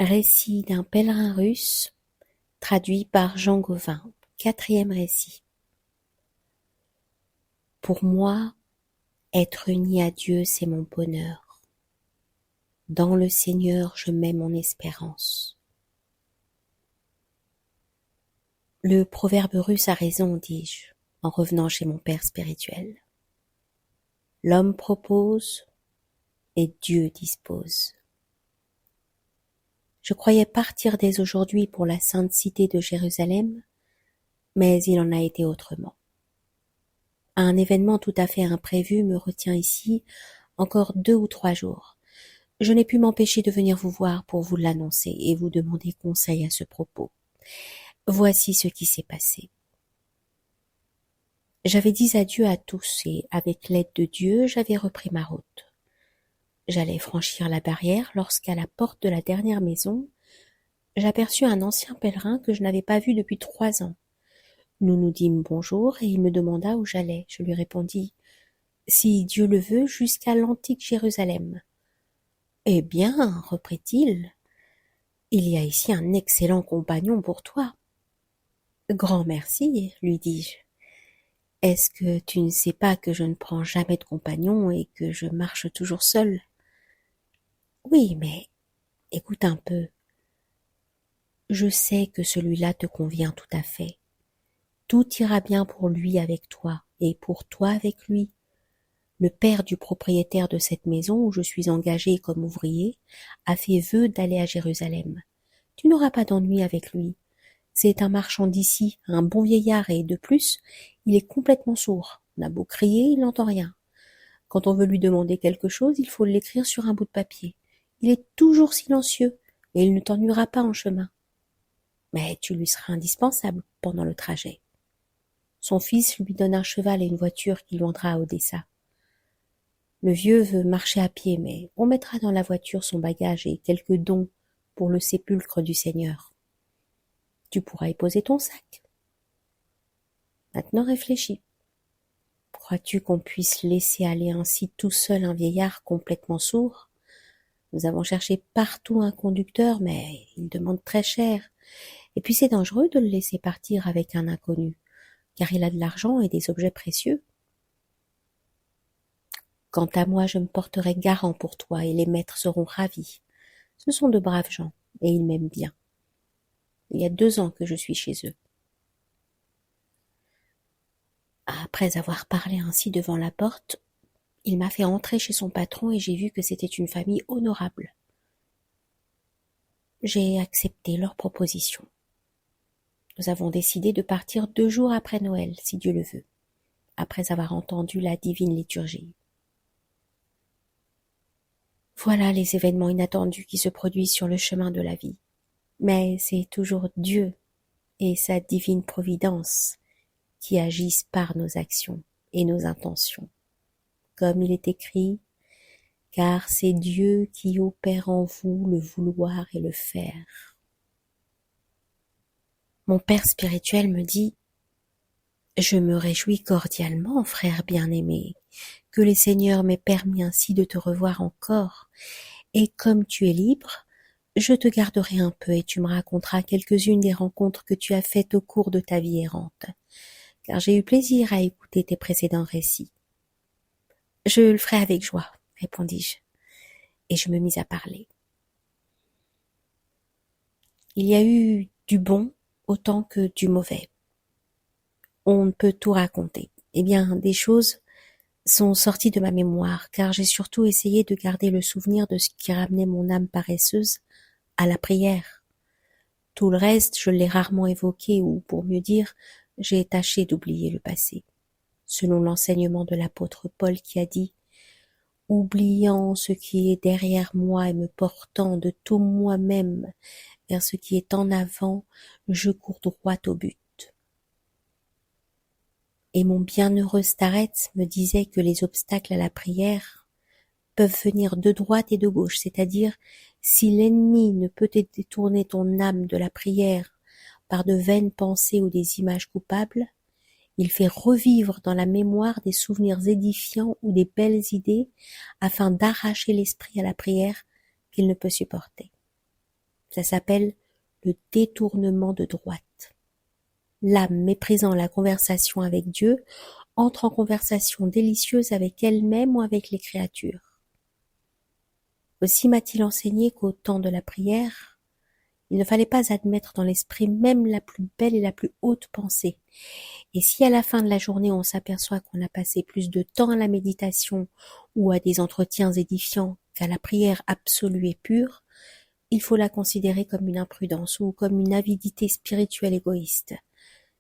Récit d'un pèlerin russe, traduit par Jean Gauvin. 4e récit. Pour moi, être uni à Dieu, c'est mon bonheur. Dans le Seigneur, je mets mon espérance. Le proverbe russe a raison, dis-je, en revenant chez mon père spirituel. L'homme propose et Dieu dispose. Je croyais partir dès aujourd'hui pour la sainte cité de Jérusalem, mais il en a été autrement. Un événement tout à fait imprévu me retient ici encore 2 ou 3 jours. Je n'ai pu m'empêcher de venir vous voir pour vous l'annoncer et vous demander conseil à ce propos. Voici ce qui s'est passé. J'avais dit adieu à tous et, avec l'aide de Dieu, j'avais repris ma route. J'allais franchir la barrière lorsqu'à la porte de la dernière maison, j'aperçus un ancien pèlerin que je n'avais pas vu depuis 3 ans. Nous nous dîmes bonjour et il me demanda où j'allais. Je lui répondis « Si Dieu le veut, jusqu'à l'antique Jérusalem. » « Eh bien, reprit-il, il y a ici un excellent compagnon pour toi. »« Grand merci, lui dis-je. Est-ce que tu ne sais pas que je ne prends jamais de compagnon et que je marche toujours seul ? » Oui, mais écoute un peu. Je sais que celui-là te convient tout à fait. Tout ira bien pour lui avec toi et pour toi avec lui. Le père du propriétaire de cette maison où je suis engagé comme ouvrier a fait vœu d'aller à Jérusalem. Tu n'auras pas d'ennui avec lui. C'est un marchand d'ici, un bon vieillard et de plus, il est complètement sourd. On a beau crier, il n'entend rien. Quand on veut lui demander quelque chose, il faut l'écrire sur un bout de papier. Il est toujours silencieux et il ne t'ennuiera pas en chemin. Mais tu lui seras indispensable pendant le trajet. Son fils lui donne un cheval et une voiture qu'il vendra à Odessa. Le vieux veut marcher à pied, mais on mettra dans la voiture son bagage et quelques dons pour le sépulcre du Seigneur. Tu pourras y poser ton sac. Maintenant réfléchis. Crois-tu qu'on puisse laisser aller ainsi tout seul un vieillard complètement sourd ? Nous avons cherché partout un conducteur, mais il demande très cher. Et puis c'est dangereux de le laisser partir avec un inconnu, car il a de l'argent et des objets précieux. Quant à moi, je me porterai garant pour toi et les maîtres seront ravis. Ce sont de braves gens et ils m'aiment bien. Il y a 2 ans que je suis chez eux. Après avoir parlé ainsi devant la porte, il m'a fait entrer chez son patron et j'ai vu que c'était une famille honorable. J'ai accepté leur proposition. Nous avons décidé de partir 2 jours après Noël, si Dieu le veut, après avoir entendu la divine liturgie. Voilà les événements inattendus qui se produisent sur le chemin de la vie. Mais c'est toujours Dieu et sa divine providence qui agissent par nos actions et nos intentions. Comme il est écrit, car c'est Dieu qui opère en vous le vouloir et le faire. Mon père spirituel me dit « Je me réjouis cordialement, frère bien-aimé, que les seigneurs m'aient permis ainsi de te revoir encore, et comme tu es libre, je te garderai un peu et tu me raconteras quelques-unes des rencontres que tu as faites au cours de ta vie errante, car j'ai eu plaisir à écouter tes précédents récits. » Je le ferai avec joie, répondis-je, et je me mis à parler. Il y a eu du bon autant que du mauvais. On ne peut tout raconter. Eh bien, des choses sont sorties de ma mémoire, car j'ai surtout essayé de garder le souvenir de ce qui ramenait mon âme paresseuse à la prière. Tout le reste, je l'ai rarement évoqué, ou pour mieux dire, j'ai tâché d'oublier le passé. Selon l'enseignement de l'apôtre Paul qui a dit « Oubliant ce qui est derrière moi et me portant de tout moi-même vers ce qui est en avant, je cours droit au but. » Et mon bienheureux Staret me disait que les obstacles à la prière peuvent venir de droite et de gauche, c'est-à-dire si l'ennemi ne peut te détourner ton âme de la prière par de vaines pensées ou des images coupables, il fait revivre dans la mémoire des souvenirs édifiants ou des belles idées afin d'arracher l'esprit à la prière qu'il ne peut supporter. Ça s'appelle le détournement de droite. L'âme, méprisant la conversation avec Dieu, entre en conversation délicieuse avec elle-même ou avec les créatures. Aussi m'a-t-il enseigné qu'au temps de la prière, il ne fallait pas admettre dans l'esprit même la plus belle et la plus haute pensée. Et si à la fin de la journée on s'aperçoit qu'on a passé plus de temps à la méditation ou à des entretiens édifiants qu'à la prière absolue et pure, il faut la considérer comme une imprudence ou comme une avidité spirituelle égoïste,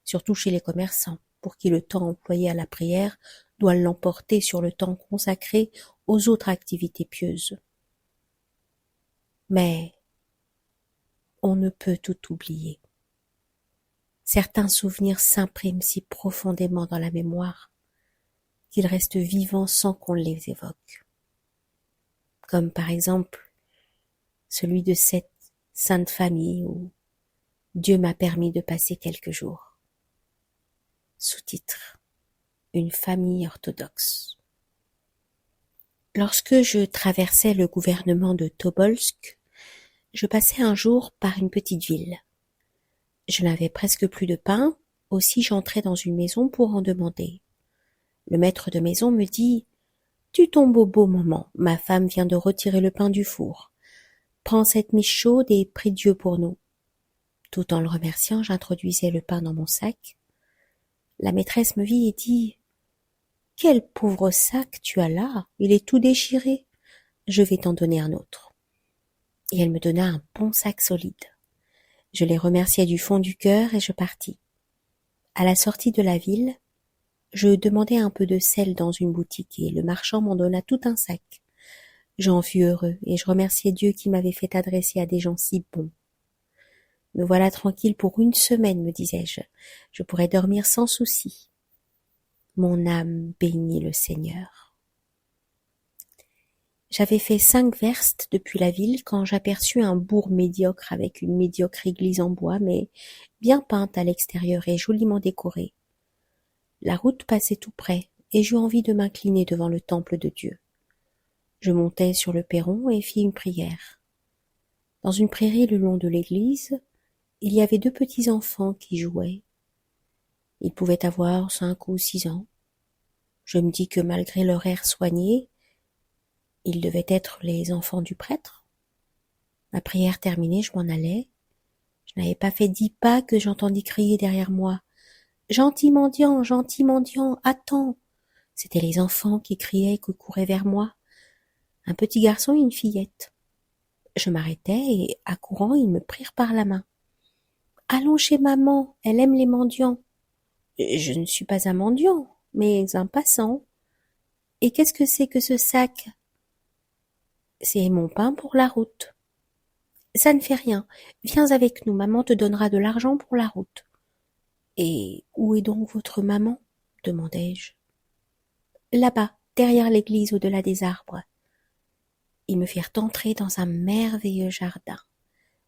surtout chez les commerçants, pour qui le temps employé à la prière doit l'emporter sur le temps consacré aux autres activités pieuses. Mais on ne peut tout oublier. Certains souvenirs s'impriment si profondément dans la mémoire qu'ils restent vivants sans qu'on les évoque. Comme par exemple celui de cette sainte famille où Dieu m'a permis de passer quelques jours. Sous-titre: Une famille orthodoxe. Lorsque je traversais le gouvernement de Tobolsk, je passais un jour par une petite ville. Je n'avais presque plus de pain, aussi j'entrai dans une maison pour en demander. Le maître de maison me dit: « Tu tombes au beau moment, ma femme vient de retirer le pain du four. Prends cette miche chaude et prie Dieu pour nous. » Tout en le remerciant, j'introduisais le pain dans mon sac. La maîtresse me vit et dit: « Quel pauvre sac tu as là, il est tout déchiré. Je vais t'en donner un autre. » Et elle me donna un bon sac solide. Je les remerciai du fond du cœur et je partis. À la sortie de la ville, je demandai un peu de sel dans une boutique et le marchand m'en donna tout un sac. J'en fus heureux et je remerciai Dieu qui m'avait fait adresser à des gens si bons. Me voilà tranquille pour une semaine, me disais-je. Je pourrais dormir sans souci. Mon âme bénit le Seigneur. J'avais fait 5 verstes depuis la ville quand j'aperçus un bourg médiocre avec une médiocre église en bois, mais bien peinte à l'extérieur et joliment décorée. La route passait tout près, et j'eus envie de m'incliner devant le temple de Dieu. Je montai sur le perron et fis une prière. Dans une prairie le long de l'église, il y avait 2 petits enfants qui jouaient. Ils pouvaient avoir 5 ou 6 ans. Je me dis que malgré leur air soigné, ils devaient être les enfants du prêtre. Ma prière terminée, je m'en allais. Je n'avais pas fait 10 pas que j'entendis crier derrière moi: « Gentil mendiant, attends !» C'étaient les enfants qui criaient et qui couraient vers moi. Un petit garçon et une fillette. Je m'arrêtai et, accourant, ils me prirent par la main. « Allons chez maman, elle aime les mendiants. » Je ne suis pas un mendiant, mais un passant. Et qu'est-ce que c'est que ce sac? C'est mon pain pour la route. Ça ne fait rien. Viens avec nous, maman te donnera de l'argent pour la route. Et où est donc votre maman? Demandai-je. Là-bas, derrière l'église, au-delà des arbres. Ils me firent entrer dans un merveilleux jardin,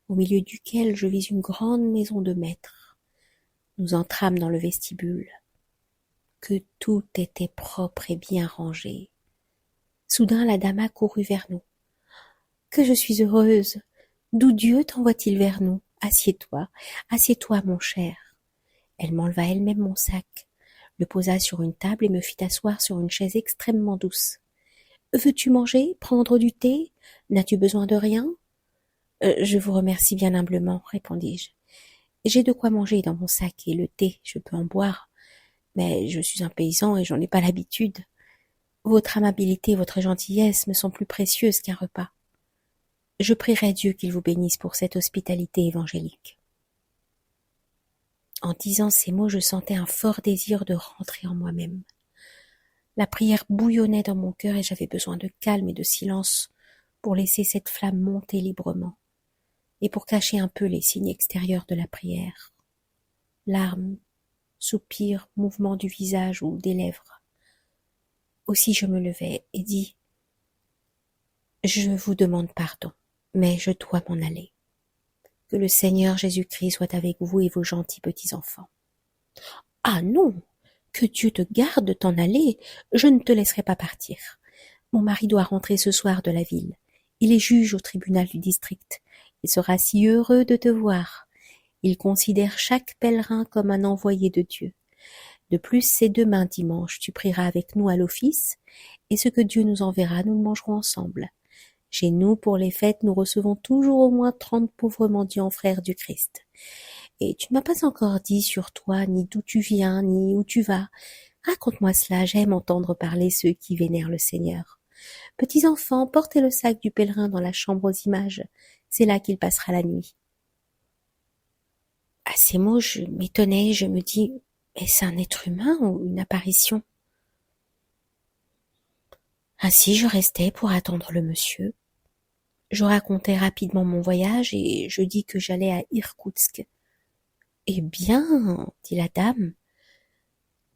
au milieu duquel je vis une grande maison de maître. Nous entrâmes dans le vestibule. Que tout était propre et bien rangé. Soudain la dame accourut vers nous. Que je suis heureuse! D'où Dieu t'envoie-t-il vers nous? Assieds-toi, mon cher. Elle m'enleva elle-même mon sac, le posa sur une table et me fit asseoir sur une chaise extrêmement douce. Veux-tu manger, prendre du thé? N'as-tu besoin de rien? Je vous remercie bien humblement, répondis-je. J'ai de quoi manger dans mon sac et le thé, je peux en boire, mais je suis un paysan et j'en ai pas l'habitude. Votre amabilité et votre gentillesse me sont plus précieuses qu'un repas. Je prierai Dieu qu'il vous bénisse pour cette hospitalité évangélique. En disant ces mots, je sentais un fort désir de rentrer en moi-même. La prière bouillonnait dans mon cœur et j'avais besoin de calme et de silence pour laisser cette flamme monter librement et pour cacher un peu les signes extérieurs de la prière. Larmes, soupirs, mouvements du visage ou des lèvres. Aussi je me levai et dis: « Je vous demande pardon, mais je dois m'en aller. Que le Seigneur Jésus-Christ soit avec vous et vos gentils petits-enfants. » « Ah non, que Dieu te garde de t'en aller, je ne te laisserai pas partir. Mon mari doit rentrer ce soir de la ville. Il est juge au tribunal du district. Il sera si heureux de te voir. Il considère chaque pèlerin comme un envoyé de Dieu. De plus, c'est demain dimanche, tu prieras avec nous à l'office, et ce que Dieu nous enverra, nous le mangerons ensemble. Chez nous, pour les fêtes, nous recevons toujours au moins 30 pauvres mendiants frères du Christ. Et tu ne m'as pas encore dit sur toi, ni d'où tu viens, ni où tu vas. Raconte-moi cela, j'aime entendre parler ceux qui vénèrent le Seigneur. Petits enfants, portez le sac du pèlerin dans la chambre aux images. C'est là qu'il passera la nuit. À ces mots, je m'étonnais, je me dis, est-ce un être humain ou une apparition? Ainsi je restais pour attendre le monsieur. Je racontai rapidement mon voyage et je dis que j'allais à Irkoutsk. Eh bien, dit la dame,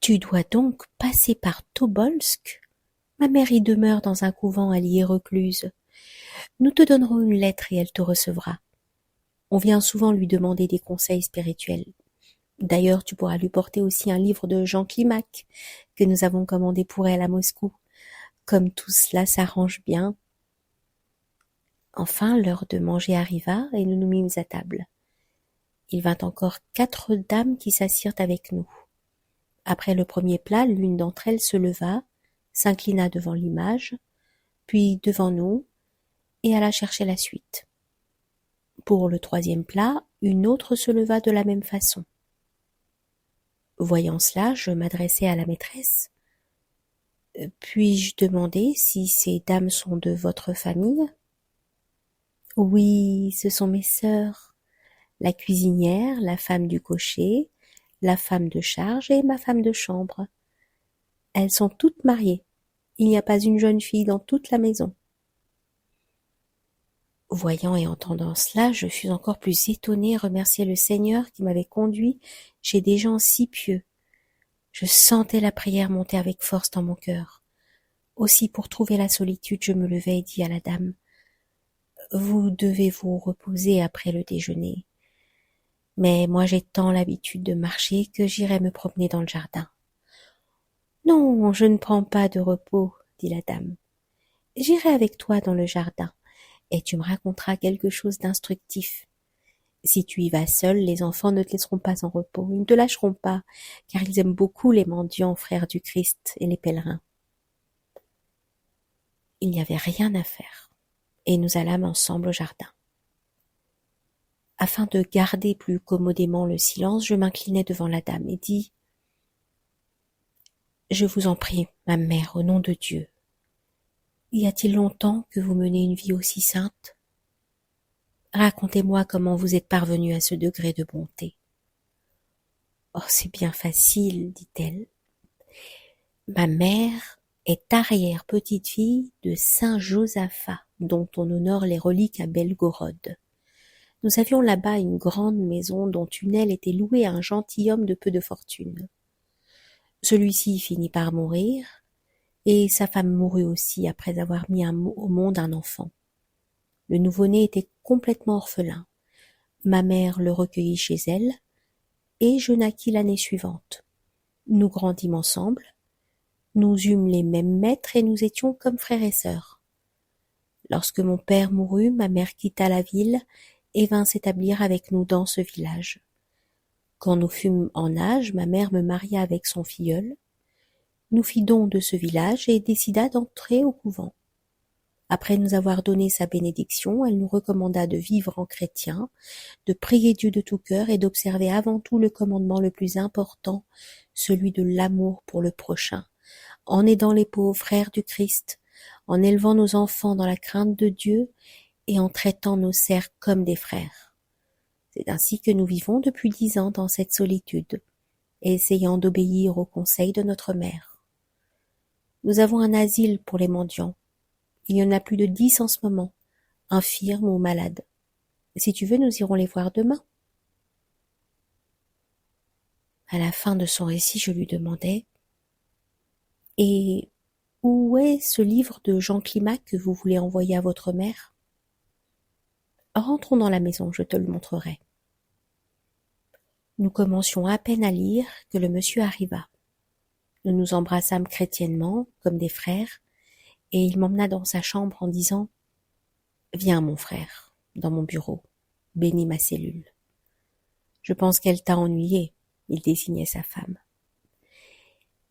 tu dois donc passer par Tobolsk. Ma mère y demeure dans un couvent à l'y recluse. Nous te donnerons une lettre et elle te recevra. On vient souvent lui demander des conseils spirituels. D'ailleurs, tu pourras lui porter aussi un livre de Jean Climac que nous avons commandé pour elle à Moscou. Comme tout cela s'arrange bien. Enfin, l'heure de manger arriva et nous nous mîmes à table. Il vint encore 4 dames qui s'assirent avec nous. Après le premier plat, l'une d'entre elles se leva, s'inclina devant l'image, puis devant nous, et alla chercher la suite. Pour le troisième plat, une autre se leva de la même façon. Voyant cela, je m'adressai à la maîtresse. Puis-je demander si ces dames sont de votre famille? Oui, ce sont mes sœurs, la cuisinière, la femme du cocher, la femme de charge et ma femme de chambre. Elles sont toutes mariées. Il n'y a pas une jeune fille dans toute la maison. Voyant et entendant cela, je fus encore plus étonnée et remerciai le Seigneur qui m'avait conduit chez des gens si pieux. Je sentais la prière monter avec force dans mon cœur. Aussi, pour trouver la solitude, je me levai et dis à la dame, « Vous devez vous reposer après le déjeuner. Mais moi j'ai tant l'habitude de marcher que j'irai me promener dans le jardin. » « Non, je ne prends pas de repos, dit la dame. J'irai avec toi dans le jardin, et tu me raconteras quelque chose d'instructif. Si tu y vas seul, les enfants ne te laisseront pas en repos, ils ne te lâcheront pas, car ils aiment beaucoup les mendiants, frères du Christ, et les pèlerins. Il n'y avait rien à faire, et nous allâmes ensemble au jardin. Afin de garder plus commodément le silence, je m'inclinai devant la dame et dis « Je vous en prie, ma mère, au nom de Dieu, y a-t-il longtemps que vous menez une vie aussi sainte? Racontez-moi comment vous êtes parvenue à ce degré de bonté. » « Oh, c'est bien facile, dit-elle. Ma mère est arrière-petite-fille de saint Josaphat, dont on honore les reliques à Belgorod. Nous avions là-bas une grande maison dont une aile était louée à un gentilhomme de peu de fortune. Celui-ci finit par mourir, et sa femme mourut aussi après avoir mis au monde un enfant. Le nouveau-né était complètement orphelin. Ma mère le recueillit chez elle, et je naquis l'année suivante. Nous grandîmes ensemble, nous eûmes les mêmes maîtres et nous étions comme frères et sœurs. Lorsque mon père mourut, ma mère quitta la ville et vint s'établir avec nous dans ce village. Quand nous fûmes en âge, ma mère me maria avec son filleul, nous fit don de ce village et décida d'entrer au couvent. Après nous avoir donné sa bénédiction, elle nous recommanda de vivre en chrétien, de prier Dieu de tout cœur et d'observer avant tout le commandement le plus important, celui de l'amour pour le prochain, en aidant les pauvres frères du Christ, en élevant nos enfants dans la crainte de Dieu et en traitant nos serfs comme des frères. C'est ainsi que nous vivons depuis 10 ans dans cette solitude, essayant d'obéir aux conseils de notre mère. Nous avons un asile pour les mendiants. Il y en a plus de 10 en ce moment, infirmes ou malades. Si tu veux, nous irons les voir demain. À la fin de son récit, je lui demandai « Et où est ce livre de Jean Climac que vous voulez envoyer à votre mère ? » « Rentrons dans la maison, je te le montrerai. » Nous commencions à peine à lire que le monsieur arriva. Nous nous embrassâmes chrétiennement, comme des frères, et il m'emmena dans sa chambre en disant « Viens, mon frère, dans mon bureau. bénit ma cellule. Je pense qu'elle t'a ennuyé, il désignait sa femme.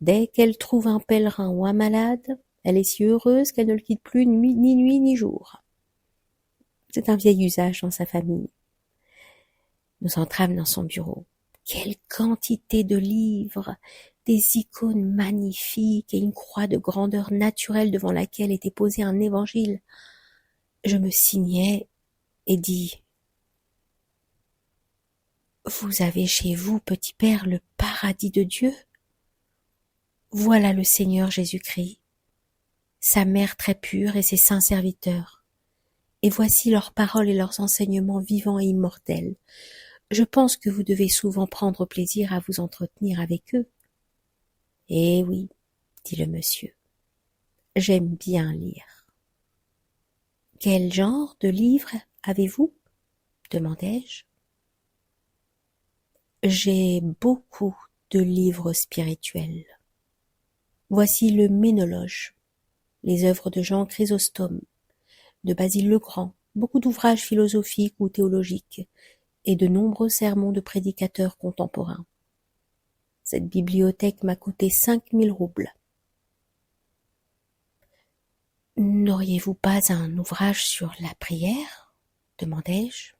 Dès qu'elle trouve un pèlerin ou un malade, elle est si heureuse qu'elle ne le quitte plus ni nuit ni jour. C'est un vieil usage dans sa famille. Nous entrâmes dans son bureau. Quelle quantité de livres, des icônes magnifiques et une croix de grandeur naturelle devant laquelle était posé un évangile. Je me signai et dis « Vous avez chez vous, petit père, le paradis de Dieu. Voilà le Seigneur Jésus-Christ, sa mère très pure et ses saints serviteurs. Et voici leurs paroles et leurs enseignements vivants et immortels. Je pense que vous devez souvent prendre plaisir à vous entretenir avec eux. » « Eh oui, dit le monsieur, j'aime bien lire. »« Quel genre de livre avez-vous ? » demandai-je. « J'ai beaucoup de livres spirituels. Voici le Ménologe, les œuvres de Jean Chrysostome, de Basile le Grand, beaucoup d'ouvrages philosophiques ou théologiques, et de nombreux sermons de prédicateurs contemporains. Cette bibliothèque m'a coûté 5000 roubles. « N'auriez-vous pas un ouvrage sur la prière ? demandai-je.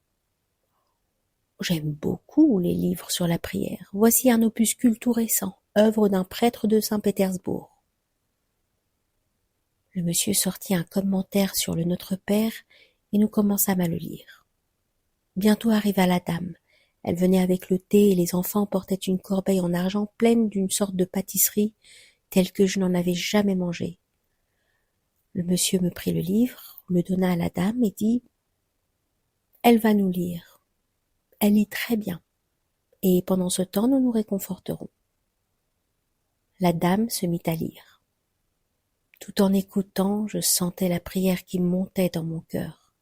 J'aime beaucoup les livres sur la prière. Voici un opuscule tout récent, œuvre d'un prêtre de Saint-Pétersbourg. Le monsieur sortit un commentaire sur le Notre Père et nous commençâmes à le lire. Bientôt arriva la dame. Elle venait avec le thé et les enfants portaient une corbeille en argent pleine d'une sorte de pâtisserie telle que je n'en avais jamais mangé. Le monsieur me prit le livre, le donna à la dame et dit « Elle va nous lire. Elle lit très bien, et pendant ce temps nous nous réconforterons. » La dame se mit à lire. Tout en écoutant, je sentais la prière qui montait dans mon cœur.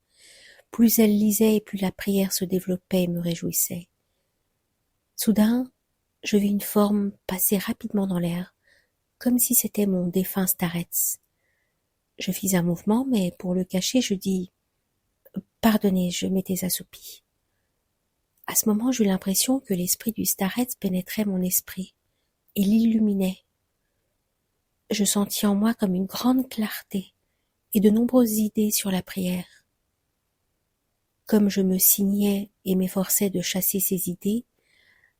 Plus elle lisait et plus la prière se développait et me réjouissait. Soudain, je vis une forme passer rapidement dans l'air, comme si c'était mon défunt Starets. Je fis un mouvement, mais pour le cacher, je dis « Pardonnez, je m'étais assoupie. » À ce moment, j'eus l'impression que l'esprit du Starets pénétrait mon esprit et l'illuminait. Je sentis en moi comme une grande clarté et de nombreuses idées sur la prière. Comme je me signais et m'efforçais de chasser ces idées,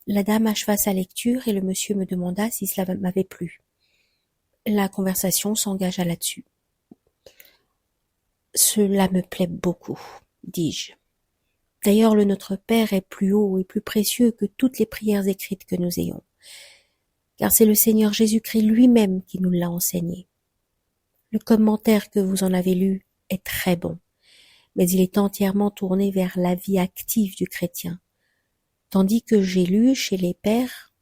la dame acheva sa lecture et le monsieur me demanda si cela m'avait plu. La conversation s'engagea là-dessus. « Cela me plaît beaucoup, dis-je. D'ailleurs, le Notre Père est plus haut et plus précieux que toutes les prières écrites que nous ayons, car c'est le Seigneur Jésus-Christ lui-même qui nous l'a enseigné. Le commentaire que vous en avez lu est très bon, mais il est entièrement tourné vers la vie active du chrétien, tandis que j'ai lu chez les pères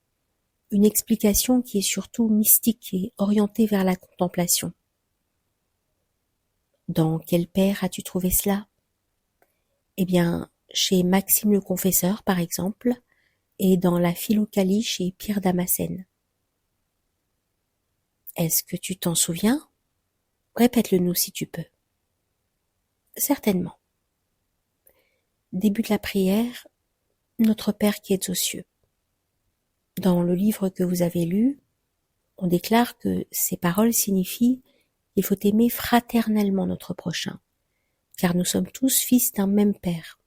une explication qui est surtout mystique et orientée vers la contemplation. » « Dans quel père as-tu trouvé cela ? » ?»« Eh bien, chez Maxime le Confesseur, par exemple, et dans la Philocalie chez Pierre Damascène. »« Est-ce que tu t'en souviens ? Répète-le-nous si tu peux. »« Certainement. Début de la prière, Notre Père qui es aux cieux. Dans le livre que vous avez lu, on déclare que ces paroles signifient qu'il faut aimer fraternellement notre prochain, car nous sommes tous fils d'un même Père.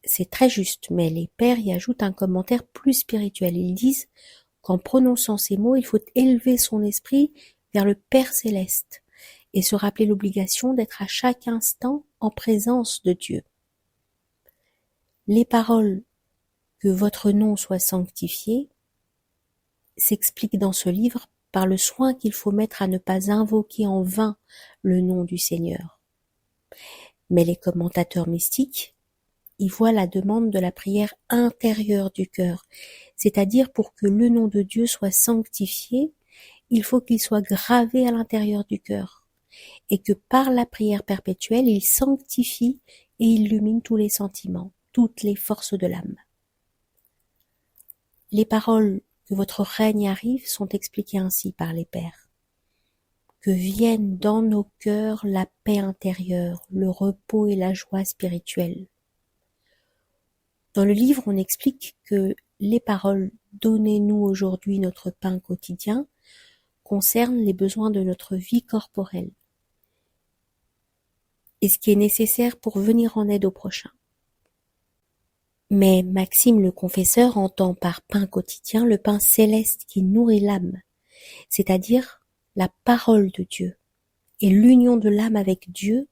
C'est très juste, mais les pères y ajoutent un commentaire plus spirituel. Ils disent qu'en prononçant ces mots, il faut élever son esprit vers le Père céleste et se rappeler l'obligation d'être à chaque instant en présence de Dieu. Les paroles « que votre nom soit sanctifié » s'expliquent dans ce livre par le soin qu'il faut mettre à ne pas invoquer en vain le nom du Seigneur. Mais les commentateurs mystiques y voient la demande de la prière intérieure du cœur, c'est-à-dire pour que le nom de Dieu soit sanctifié, il faut qu'il soit gravé à l'intérieur du cœur, et que par la prière perpétuelle, il sanctifie et illumine tous les sentiments, toutes les forces de l'âme. Les paroles « que votre règne arrive » sont expliquées ainsi par les pères. Que vienne dans nos cœurs la paix intérieure, le repos et la joie spirituelle. Dans le livre, on explique que les paroles « Donnez-nous aujourd'hui notre pain quotidien » concernent les besoins de notre vie corporelle et ce qui est nécessaire pour venir en aide au prochain. Mais Maxime le confesseur entend par pain quotidien le pain céleste qui nourrit l'âme, c'est-à-dire la parole de Dieu et l'union de l'âme avec Dieu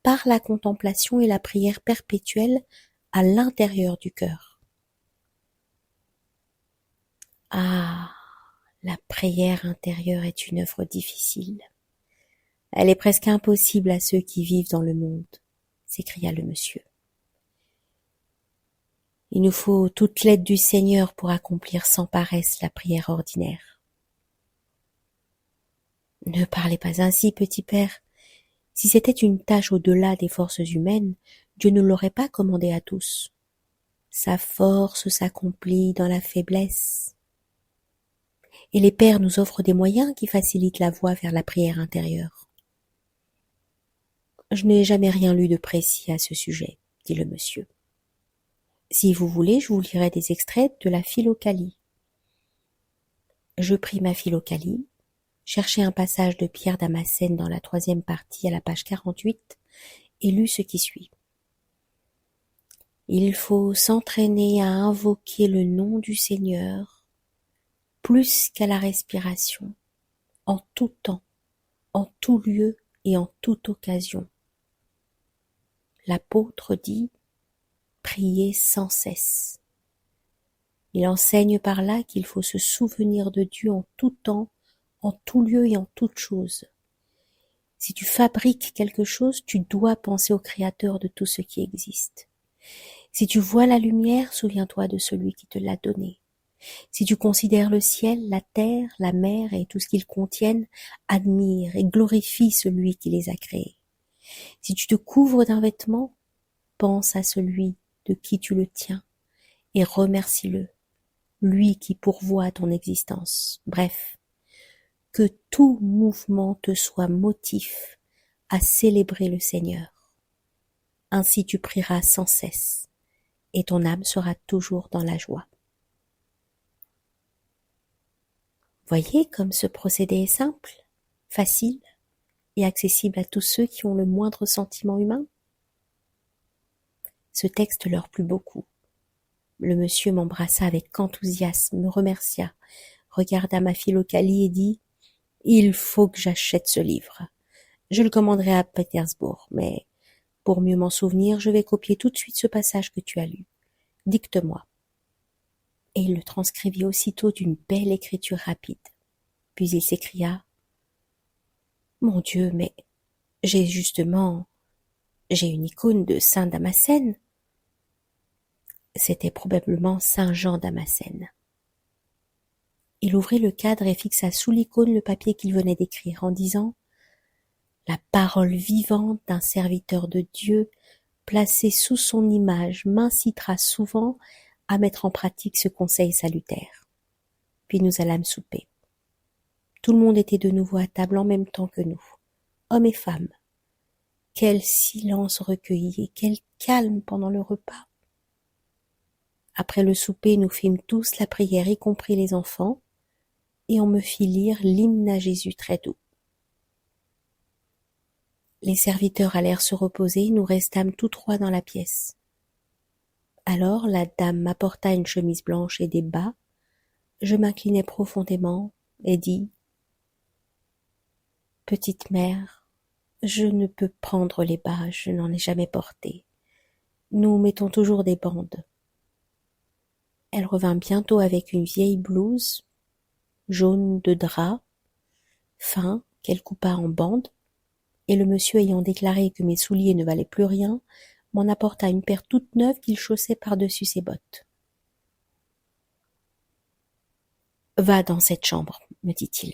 par la contemplation et la prière perpétuelle à l'intérieur du cœur. Ah, la prière intérieure est une œuvre difficile. Elle est presque impossible à ceux qui vivent dans le monde, s'écria le monsieur. Il nous faut toute l'aide du Seigneur pour accomplir sans paresse la prière ordinaire. Ne parlez pas ainsi, petit père. Si c'était une tâche au-delà des forces humaines, Dieu ne l'aurait pas commandée à tous. Sa force s'accomplit dans la faiblesse. Et les pères nous offrent des moyens qui facilitent la voie vers la prière intérieure. Je n'ai jamais rien lu de précis à ce sujet, dit le monsieur. Si vous voulez, je vous lirai des extraits de la Philokalie. Je pris ma Philokalie, cherchai un passage de Pierre Damascène dans la 3e partie à la page 48 et lus ce qui suit. Il faut s'entraîner à invoquer le nom du Seigneur plus qu'à la respiration, en tout temps, en tout lieu et en toute occasion. L'apôtre dit « prier sans cesse ». Il enseigne par là qu'il faut se souvenir de Dieu en tout temps, en tout lieu et en toute chose. Si tu fabriques quelque chose, tu dois penser au Créateur de tout ce qui existe. Si tu vois la lumière, souviens-toi de celui qui te l'a donnée. Si tu considères le ciel, la terre, la mer et tout ce qu'ils contiennent, admire et glorifie celui qui les a créés. Si tu te couvres d'un vêtement, pense à celui de qui tu le tiens et remercie-le, lui qui pourvoit à ton existence. Bref, que tout mouvement te soit motif à célébrer le Seigneur. Ainsi tu prieras sans cesse et ton âme sera toujours dans la joie. Voyez comme ce procédé est simple, facile et accessible à tous ceux qui ont le moindre sentiment humain. Ce texte leur plut beaucoup. Le monsieur m'embrassa avec enthousiasme, me remercia, regarda ma Philokalie et dit « Il faut que j'achète ce livre. Je le commanderai à Pétersbourg, mais pour mieux m'en souvenir, je vais copier tout de suite ce passage que tu as lu. Dicte-moi. » Et il le transcrivit aussitôt d'une belle écriture rapide. Puis il s'écria « Mon Dieu, mais j'ai une icône de Saint Damascène. » C'était probablement Saint Jean Damascène. Il ouvrit le cadre et fixa sous l'icône le papier qu'il venait d'écrire en disant « La parole vivante d'un serviteur de Dieu placé sous son image m'incitera souvent à mettre en pratique ce conseil salutaire. » Puis nous allâmes souper. Tout le monde était de nouveau à table en même temps que nous, hommes et femmes. Quel silence recueilli et quel calme pendant le repas. Après le souper, nous fîmes tous la prière, y compris les enfants, et on me fit lire l'hymne à Jésus très doux. Les serviteurs allèrent se reposer, nous restâmes tous trois dans la pièce. Alors la dame m'apporta une chemise blanche et des bas, je m'inclinai profondément et dis « Petite mère, je ne peux prendre les bas, je n'en ai jamais porté. Nous mettons toujours des bandes. » Elle revint bientôt avec une vieille blouse, jaune de drap, fin, qu'elle coupa en bandes, et le monsieur ayant déclaré que mes souliers ne valaient plus rien, m'en apporta une paire toute neuve qu'il chaussait par-dessus ses bottes. « Va dans cette chambre, me dit-il.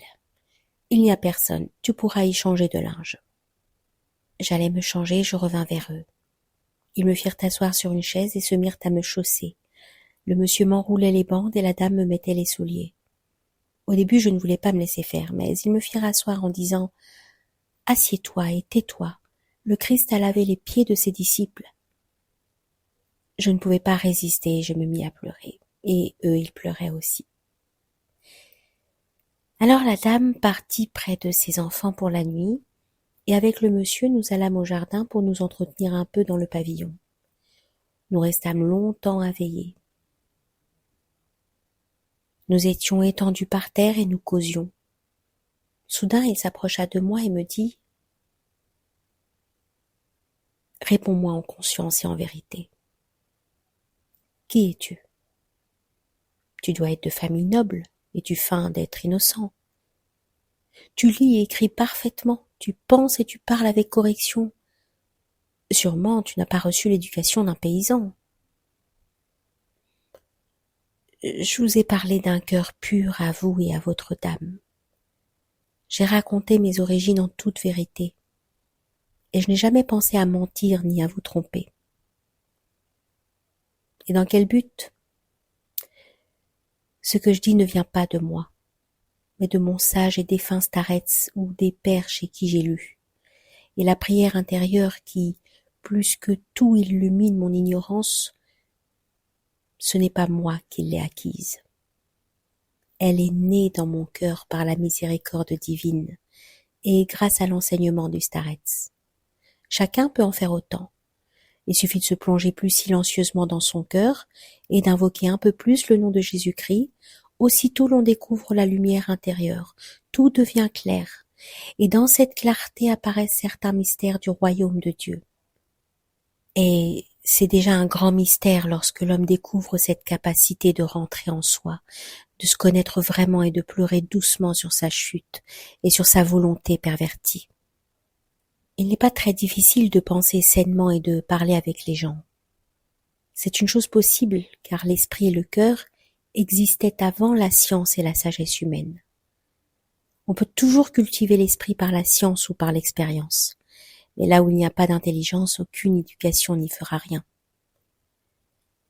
Il n'y a personne, tu pourras y changer de linge. » J'allais me changer, je revins vers eux. Ils me firent asseoir sur une chaise et se mirent à me chausser. Le monsieur m'enroulait les bandes et la dame me mettait les souliers. Au début, je ne voulais pas me laisser faire, mais ils me firent asseoir en disant « Assieds-toi et tais-toi, le Christ a lavé les pieds de ses disciples. » Je ne pouvais pas résister, je me mis à pleurer. Et eux, ils pleuraient aussi. Alors la dame partit près de ses enfants pour la nuit, et avec le monsieur nous allâmes au jardin pour nous entretenir un peu dans le pavillon. Nous restâmes longtemps à veiller. Nous étions étendus par terre et nous causions. Soudain il s'approcha de moi et me dit « Réponds-moi en conscience et en vérité. Qui es-tu ? Tu dois être de famille noble et tu feins d'être innocent. Tu lis et écris parfaitement, tu penses et tu parles avec correction. Sûrement tu n'as pas reçu l'éducation d'un paysan. Je vous ai parlé d'un cœur pur à vous et à votre dame. J'ai raconté mes origines en toute vérité, et je n'ai jamais pensé à mentir ni à vous tromper. Et dans quel but ? Ce que je dis ne vient pas de moi, mais de mon sage et défunt starets ou des pères chez qui j'ai lu, et la prière intérieure qui, plus que tout illumine mon ignorance, ce n'est pas moi qui l'ai acquise. Elle est née dans mon cœur par la miséricorde divine et grâce à l'enseignement du starets. Chacun peut en faire autant. Il suffit de se plonger plus silencieusement dans son cœur et d'invoquer un peu plus le nom de Jésus-Christ. Aussitôt l'on découvre la lumière intérieure. Tout devient clair. Et dans cette clarté apparaissent certains mystères du royaume de Dieu. Et c'est déjà un grand mystère lorsque l'homme découvre cette capacité de rentrer en soi, de se connaître vraiment et de pleurer doucement sur sa chute et sur sa volonté pervertie. Il n'est pas très difficile de penser sainement et de parler avec les gens. C'est une chose possible, car l'esprit et le cœur existaient avant la science et la sagesse humaine. On peut toujours cultiver l'esprit par la science ou par l'expérience, mais là où il n'y a pas d'intelligence, aucune éducation n'y fera rien.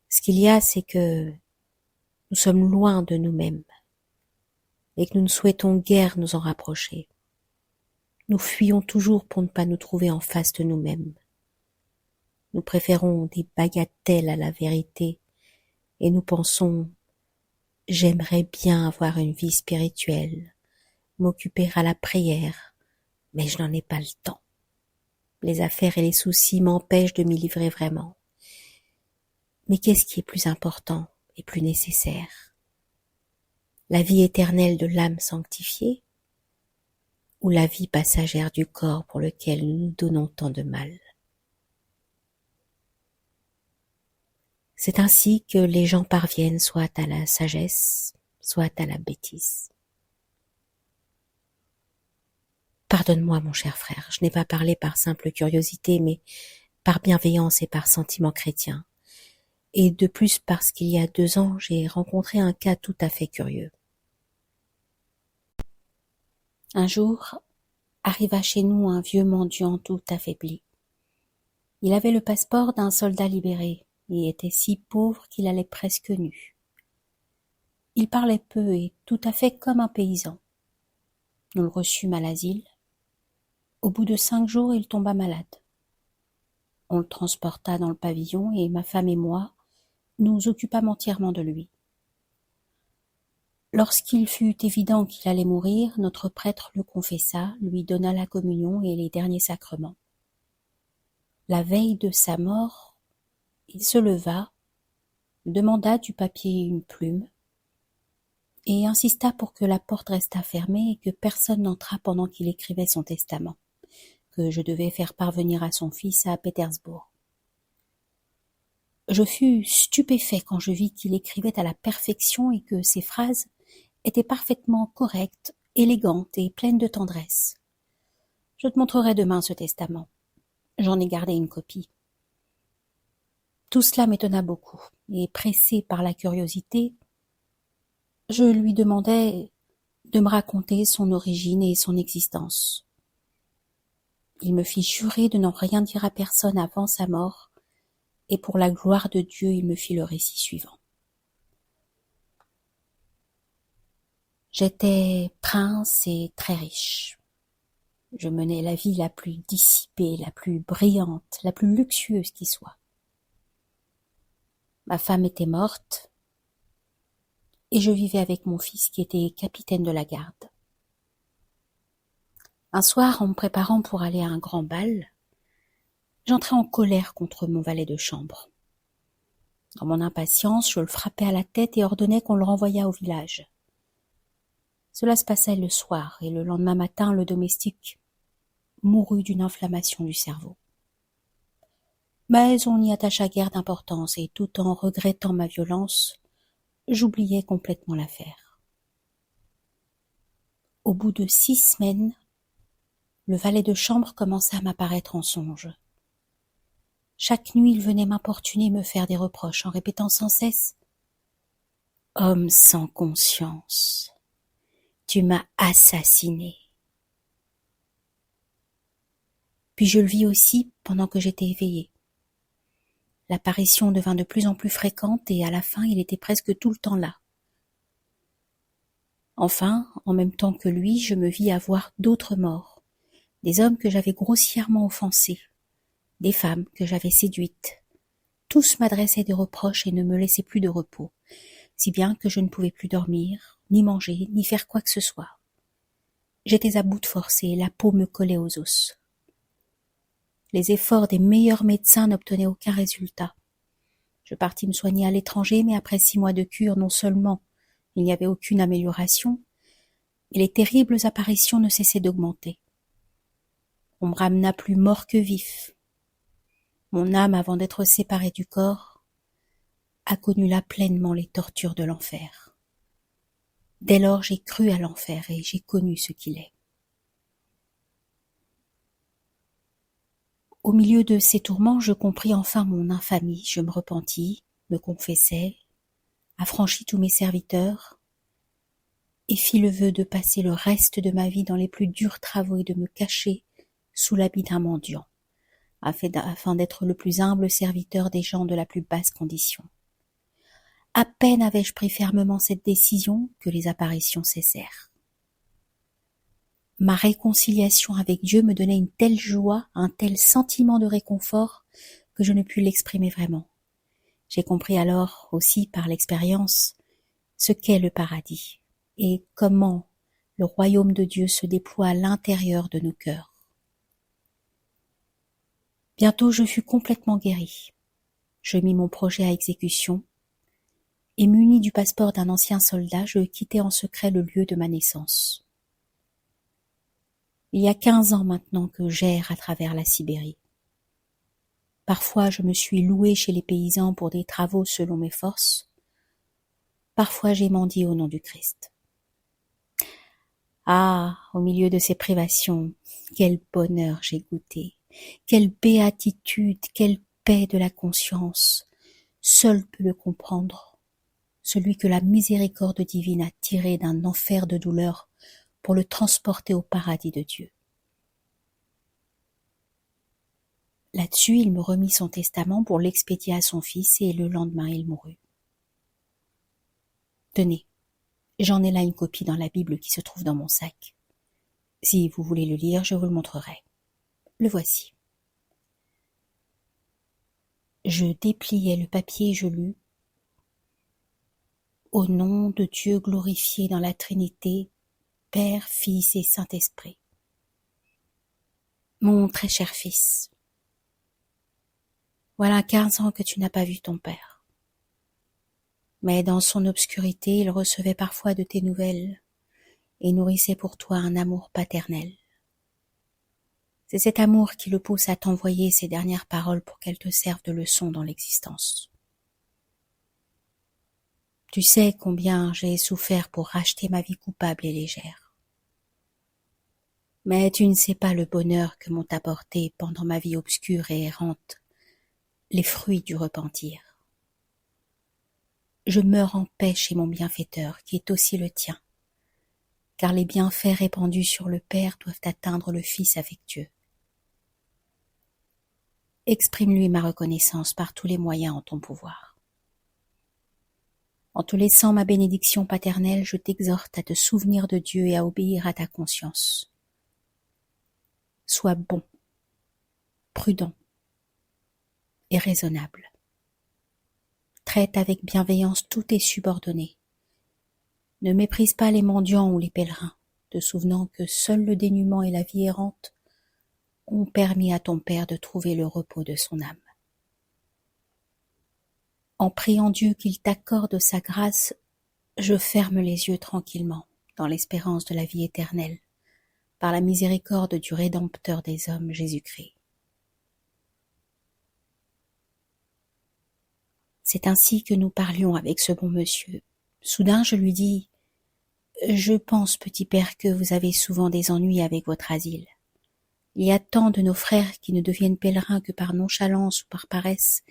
Ce qu'il y a, c'est que nous sommes loin de nous-mêmes, et que nous ne souhaitons guère nous en rapprocher. Nous fuyons toujours pour ne pas nous trouver en face de nous-mêmes. Nous préférons des bagatelles à la vérité et nous pensons « j'aimerais bien avoir une vie spirituelle, m'occuper à la prière, mais je n'en ai pas le temps. Les affaires et les soucis m'empêchent de m'y livrer vraiment. Mais qu'est-ce qui est plus important et plus nécessaire ? La vie éternelle de l'âme sanctifiée ou la vie passagère du corps pour lequel nous nous donnons tant de mal ? C'est ainsi que les gens parviennent soit à la sagesse, soit à la bêtise. Pardonne-moi, mon cher frère, je n'ai pas parlé par simple curiosité, mais par bienveillance et par sentiment chrétien. Et de plus parce qu'il y a 2 ans, j'ai rencontré un cas tout à fait curieux. Un jour, arriva chez nous un vieux mendiant tout affaibli. Il avait le passeport d'un soldat libéré et était si pauvre qu'il allait presque nu. Il parlait peu et tout à fait comme un paysan. Nous le reçûmes à l'asile. Au bout de 5 jours, il tomba malade. On le transporta dans le pavillon et ma femme et moi nous occupâmes entièrement de lui. Lorsqu'il fut évident qu'il allait mourir, notre prêtre le confessa, lui donna la communion et les derniers sacrements. La veille de sa mort, il se leva, demanda du papier et une plume, et insista pour que la porte restât fermée et que personne n'entrât pendant qu'il écrivait son testament, que je devais faire parvenir à son fils à Pétersbourg. Je fus stupéfait quand je vis qu'il écrivait à la perfection et que ses phrases étaient parfaitement correctes, élégantes et pleines de tendresse. Je te montrerai demain ce testament. J'en ai gardé une copie. Tout cela m'étonna beaucoup, et pressé par la curiosité, je lui demandai de me raconter son origine et son existence. Il me fit jurer de n'en rien dire à personne avant sa mort, et pour la gloire de Dieu, il me fit le récit suivant. J'étais prince et très riche. Je menais la vie la plus dissipée, la plus brillante, la plus luxueuse qui soit. Ma femme était morte et je vivais avec mon fils qui était capitaine de la garde. Un soir, en me préparant pour aller à un grand bal, j'entrai en colère contre mon valet de chambre. Dans mon impatience, je le frappai à la tête et ordonnai qu'on le renvoyât au village. Cela se passait le soir, et le lendemain matin, le domestique mourut d'une inflammation du cerveau. Mais on n'y attacha guère d'importance, et tout en regrettant ma violence, j'oubliai complètement l'affaire. Au bout de 6 semaines, le valet de chambre commença à m'apparaître en songe. Chaque nuit, il venait m'importuner, me faire des reproches, en répétant sans cesse « Homme sans conscience, tu m'as assassiné. » Puis je le vis aussi pendant que j'étais éveillée. L'apparition devint de plus en plus fréquente et à la fin, il était presque tout le temps là. Enfin, en même temps que lui, je me vis avoir d'autres morts, des hommes que j'avais grossièrement offensés, des femmes que j'avais séduites. Tous m'adressaient des reproches et ne me laissaient plus de repos, si bien que je ne pouvais plus dormir, ni manger, ni faire quoi que ce soit. J'étais à bout de force et la peau me collait aux os. Les efforts des meilleurs médecins n'obtenaient aucun résultat. Je partis me soigner à l'étranger, mais après 6 mois de cure, non seulement il n'y avait aucune amélioration, mais les terribles apparitions ne cessaient d'augmenter. On me ramena plus mort que vif. Mon âme, avant d'être séparée du corps, a connu là pleinement les tortures de l'enfer. Dès lors, j'ai cru à l'enfer et j'ai connu ce qu'il est. Au milieu de ces tourments, je compris enfin mon infamie. Je me repentis, me confessai, affranchis tous mes serviteurs et fis le vœu de passer le reste de ma vie dans les plus durs travaux et de me cacher sous l'habit d'un mendiant, afin d'être le plus humble serviteur des gens de la plus basse condition. À peine avais-je pris fermement cette décision que les apparitions cessèrent. Ma réconciliation avec Dieu me donnait une telle joie, un tel sentiment de réconfort que je ne pus l'exprimer vraiment. J'ai compris alors aussi par l'expérience ce qu'est le paradis et comment le royaume de Dieu se déploie à l'intérieur de nos cœurs. Bientôt je fus complètement guéri. Je mis mon projet à exécution et muni du passeport d'un ancien soldat, je quittai en secret le lieu de ma naissance. Il y a 15 ans maintenant que j'erre à travers la Sibérie. Parfois je me suis loué chez les paysans pour des travaux selon mes forces. Parfois j'ai mendié au nom du Christ. Ah, au milieu de ces privations, quel bonheur j'ai goûté, quelle béatitude, quelle paix de la conscience. Seul peut le comprendre, celui que la miséricorde divine a tiré d'un enfer de douleur pour le transporter au paradis de Dieu. Là-dessus, il me remit son testament pour l'expédier à son fils et le lendemain, il mourut. Tenez, j'en ai là une copie dans la Bible qui se trouve dans mon sac. Si vous voulez le lire, je vous le montrerai. Le voici. Je dépliai le papier et je lus. Au nom de Dieu glorifié dans la Trinité, Père, Fils et Saint-Esprit. Mon très cher fils, voilà 15 ans que tu n'as pas vu ton père. Mais dans son obscurité, il recevait parfois de tes nouvelles et nourrissait pour toi un amour paternel. C'est cet amour qui le pousse à t'envoyer ces dernières paroles pour qu'elles te servent de leçon dans l'existence. Tu sais combien j'ai souffert pour racheter ma vie coupable et légère. Mais tu ne sais pas le bonheur que m'ont apporté pendant ma vie obscure et errante les fruits du repentir. Je meurs en paix chez mon bienfaiteur, qui est aussi le tien, car les bienfaits répandus sur le Père doivent atteindre le Fils affectueux. Exprime-lui ma reconnaissance par tous les moyens en ton pouvoir. En te laissant ma bénédiction paternelle, je t'exhorte à te souvenir de Dieu et à obéir à ta conscience. Sois bon, prudent et raisonnable. traite avec bienveillance tous tes subordonnés. Ne méprise pas les mendiants ou les pèlerins, te souvenant que seul le dénuement et la vie errante ont permis à ton Père de trouver le repos de son âme. En priant Dieu qu'il t'accorde sa grâce, je ferme les yeux tranquillement, dans l'espérance de la vie éternelle, par la miséricorde du Rédempteur des hommes, Jésus-Christ. C'est ainsi que nous parlions avec ce bon monsieur. Soudain, je lui dis « Je pense, petit père, que vous avez souvent des ennuis avec votre asile. Il y a tant de nos frères qui ne deviennent pèlerins que par nonchalance ou par paresse,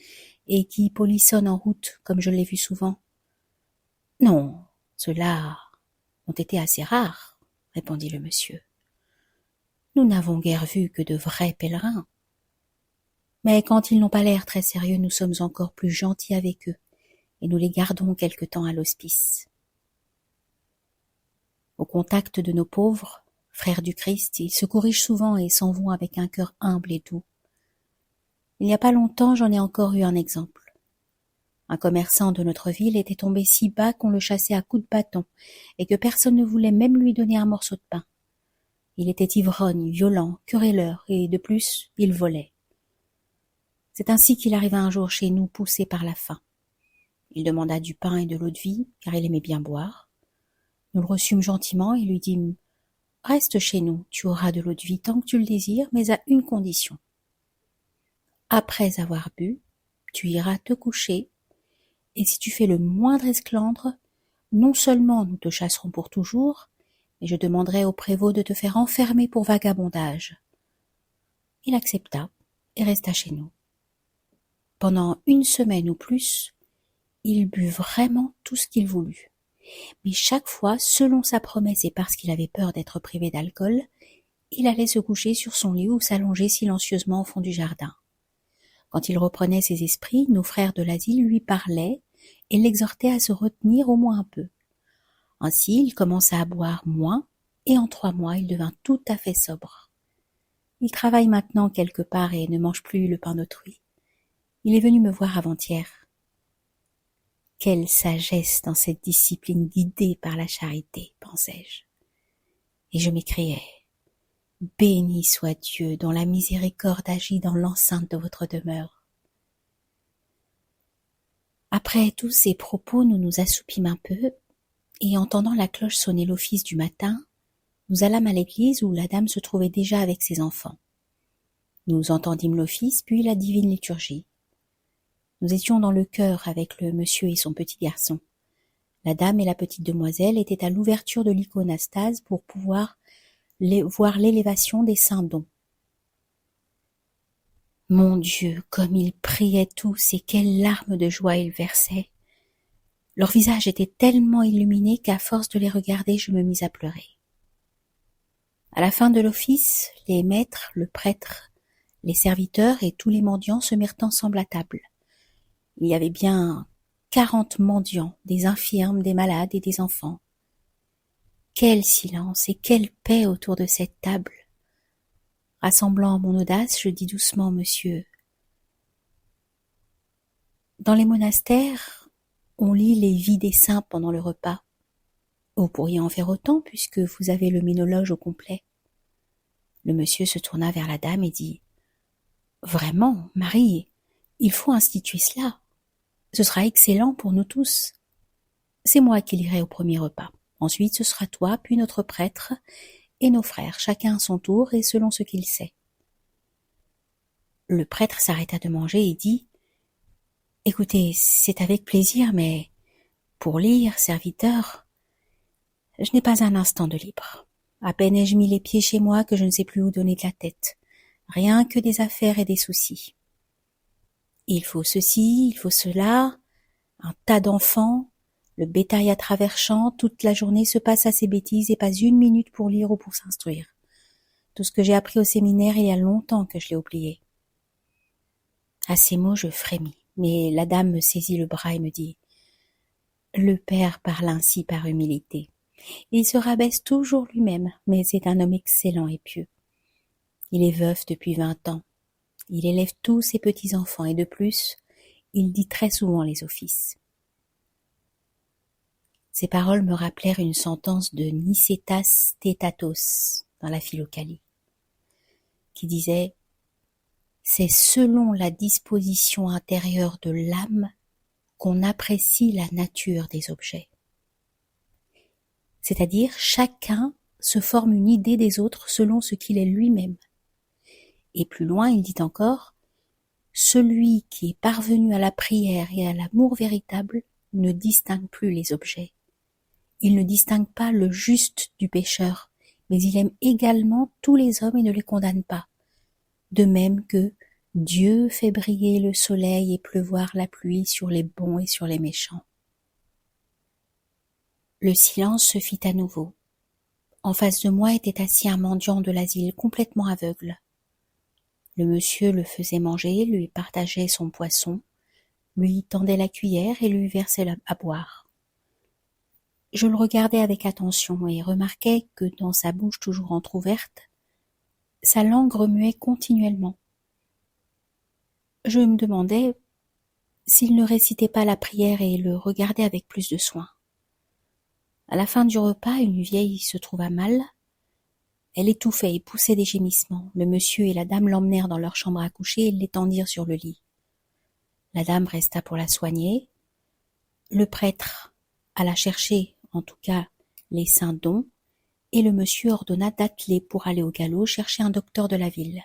et qui polissonnent en route, comme je l'ai vu souvent. »« Non, ceux-là ont été assez rares, » répondit le monsieur. « Nous n'avons guère vu que de vrais pèlerins. Mais quand ils n'ont pas l'air très sérieux, nous sommes encore plus gentils avec eux, et nous les gardons quelque temps à l'hospice. Au contact de nos pauvres, frères du Christ, ils se corrigent souvent et s'en vont avec un cœur humble et doux. Il n'y a pas longtemps, j'en ai encore eu un exemple. Un commerçant de notre ville était tombé si bas qu'on le chassait à coups de bâton, et que personne ne voulait même lui donner un morceau de pain. Il était ivrogne, violent, querelleur, et de plus, il volait. C'est ainsi qu'il arriva un jour chez nous, poussé par la faim. Il demanda du pain et de l'eau de vie, car il aimait bien boire. Nous le reçûmes gentiment et lui dîmes « Reste chez nous, tu auras de l'eau de vie tant que tu le désires, mais à une condition. Après avoir bu, tu iras te coucher, et si tu fais le moindre esclandre, non seulement nous te chasserons pour toujours, mais je demanderai au prévôt de te faire enfermer pour vagabondage. » Il accepta et resta chez nous. Pendant 1 semaine ou plus, il but vraiment tout ce qu'il voulut. Mais chaque fois, selon sa promesse et parce qu'il avait peur d'être privé d'alcool, il allait se coucher sur son lit ou s'allonger silencieusement au fond du jardin. Quand il reprenait ses esprits, nos frères de l'asile lui parlaient et l'exhortaient à se retenir au moins un peu. Ainsi, il commença à boire moins et en 3 mois, il devint tout à fait sobre. Il travaille maintenant quelque part et ne mange plus le pain d'autrui. Il est venu me voir avant-hier. Quelle sagesse dans cette discipline guidée par la charité, pensai-je. Et je m'écriai, béni soit Dieu dont la miséricorde agit dans l'enceinte de votre demeure. Après tous ces propos, nous nous assoupîmes un peu, et entendant la cloche sonner l'office du matin, nous allâmes à l'église où la dame se trouvait déjà avec ses enfants. Nous entendîmes l'office, puis la divine liturgie. Nous étions dans le chœur avec le monsieur et son petit garçon. La dame et la petite demoiselle étaient à l'ouverture de l'iconostase pour pouvoir voir l'élévation des saints dons. Mon Dieu, comme ils priaient tous et quelles larmes de joie ils versaient. Leurs visages étaient tellement illuminés qu'à force de les regarder, je me mis à pleurer. À la fin de l'office, les maîtres, le prêtre, les serviteurs et tous les mendiants se mirent ensemble à table. Il y avait bien 40 mendiants, des infirmes, des malades et des enfants. Quel silence et quelle paix autour de cette table. Rassemblant mon audace, je dis doucement, monsieur. Dans les monastères, on lit les vies des saints pendant le repas. Vous pourriez en faire autant puisque vous avez le ménologe au complet. Le monsieur se tourna vers la dame et dit « Vraiment, Marie, il faut instituer cela. Ce sera excellent pour nous tous. C'est moi qui lirai au premier repas. Ensuite, ce sera toi, puis notre prêtre et nos frères, chacun à son tour et selon ce qu'il sait. » Le prêtre s'arrêta de manger et dit « Écoutez, c'est avec plaisir, mais pour lire, serviteur, je n'ai pas un instant de libre. À peine ai-je mis les pieds chez moi que je ne sais plus où donner de la tête. Rien que des affaires et des soucis. Il faut ceci, il faut cela, un tas d'enfants, le bétail à travers champs, toute la journée se passe à ces bêtises et pas 1 minute pour lire ou pour s'instruire. Tout ce que j'ai appris au séminaire, il y a longtemps que je l'ai oublié. » À ces mots, je frémis, mais la dame me saisit le bras et me dit « Le père parle ainsi par humilité. Il se rabaisse toujours lui-même, mais c'est un homme excellent et pieux. Il est veuf depuis 20 ans. Il élève tous ses petits-enfants et de plus, il dit très souvent les offices. Ces paroles me rappelèrent une sentence de Nicétas Thétatos dans la Philocalie, qui disait « C'est selon la disposition intérieure de l'âme qu'on apprécie la nature des objets. » C'est-à-dire, chacun se forme une idée des autres selon ce qu'il est lui-même. Et plus loin, il dit encore « Celui qui est parvenu à la prière et à l'amour véritable ne distingue plus les objets. Il ne distingue pas le juste du pécheur, mais il aime également tous les hommes et ne les condamne pas. De même que Dieu fait briller le soleil et pleuvoir la pluie sur les bons et sur les méchants. » Le silence se fit à nouveau. En face de moi était assis un mendiant de l'asile complètement aveugle. Le monsieur le faisait manger, lui partageait son poisson, lui tendait la cuillère et lui versait à boire. Je le regardais avec attention et remarquais que dans sa bouche toujours entr'ouverte, sa langue remuait continuellement. Je me demandais s'il ne récitait pas la prière et le regardais avec plus de soin. À la fin du repas, une vieille se trouva mal. Elle étouffait et poussait des gémissements. Le monsieur et la dame l'emmenèrent dans leur chambre à coucher et l'étendirent sur le lit. La dame resta pour la soigner. Le prêtre alla chercher, en tout cas, les saints dons, et le monsieur ordonna d'atteler pour aller au galop chercher un docteur de la ville.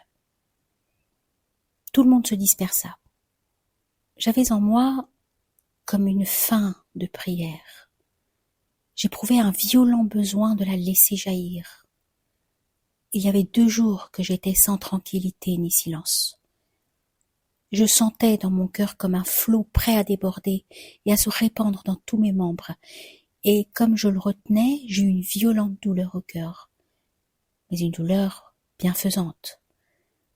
Tout le monde se dispersa. J'avais en moi comme une faim de prière. J'éprouvais un violent besoin de la laisser jaillir. Il y avait 2 jours que j'étais sans tranquillité ni silence. Je sentais dans mon cœur comme un flot prêt à déborder et à se répandre dans tous mes membres, et comme je le retenais, j'eus une violente douleur au cœur, mais une douleur bienfaisante,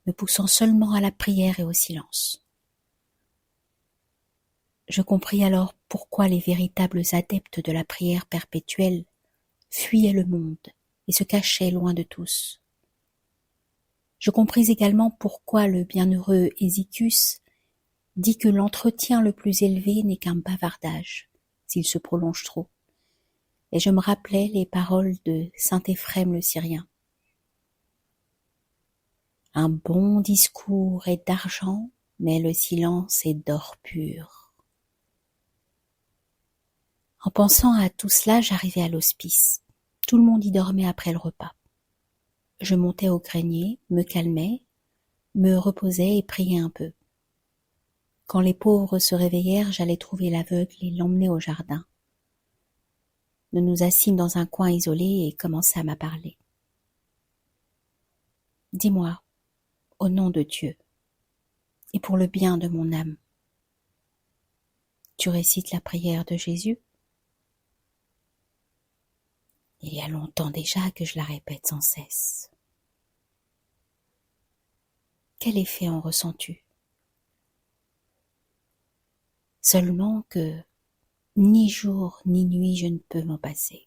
me poussant seulement à la prière et au silence. Je compris alors pourquoi les véritables adeptes de la prière perpétuelle fuyaient le monde et se cachaient loin de tous. Je compris également pourquoi le bienheureux Hésychus dit que l'entretien le plus élevé n'est qu'un bavardage, s'il se prolonge trop, et je me rappelais les paroles de saint Éphrem le Syrien. Un bon discours est d'argent, mais le silence est d'or pur. En pensant à tout cela, j'arrivai à l'hospice. Tout le monde y dormait après le repas. Je montais au grenier, me calmais, me reposais et priais un peu. Quand les pauvres se réveillèrent, j'allais trouver l'aveugle et l'emmener au jardin. Nous nous assîmes dans un coin isolé et commençâmes à parler. « Dis-moi, au nom de Dieu, et pour le bien de mon âme, tu récites la prière de Jésus ? Il y a longtemps déjà que je la répète sans cesse. Quel effet en ressens-tu ? Seulement que ni jour ni nuit je ne peux m'en passer.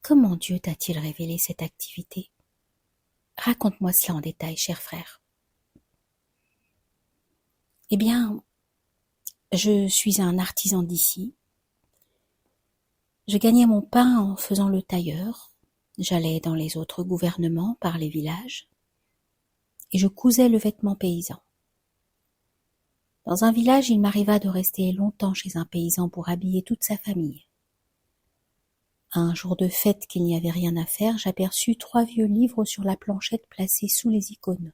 Comment Dieu t'a-t-il révélé cette activité ? Raconte-moi cela en détail, cher frère. Eh bien, je suis un artisan d'ici. Je gagnais mon pain en faisant le tailleur. J'allais dans les autres gouvernements par les villages et je cousais le vêtement paysan. Dans un village, il m'arriva de rester longtemps chez un paysan pour habiller toute sa famille. Un jour de fête qu'il n'y avait rien à faire, j'aperçus 3 vieux livres sur la planchette placés sous les icônes.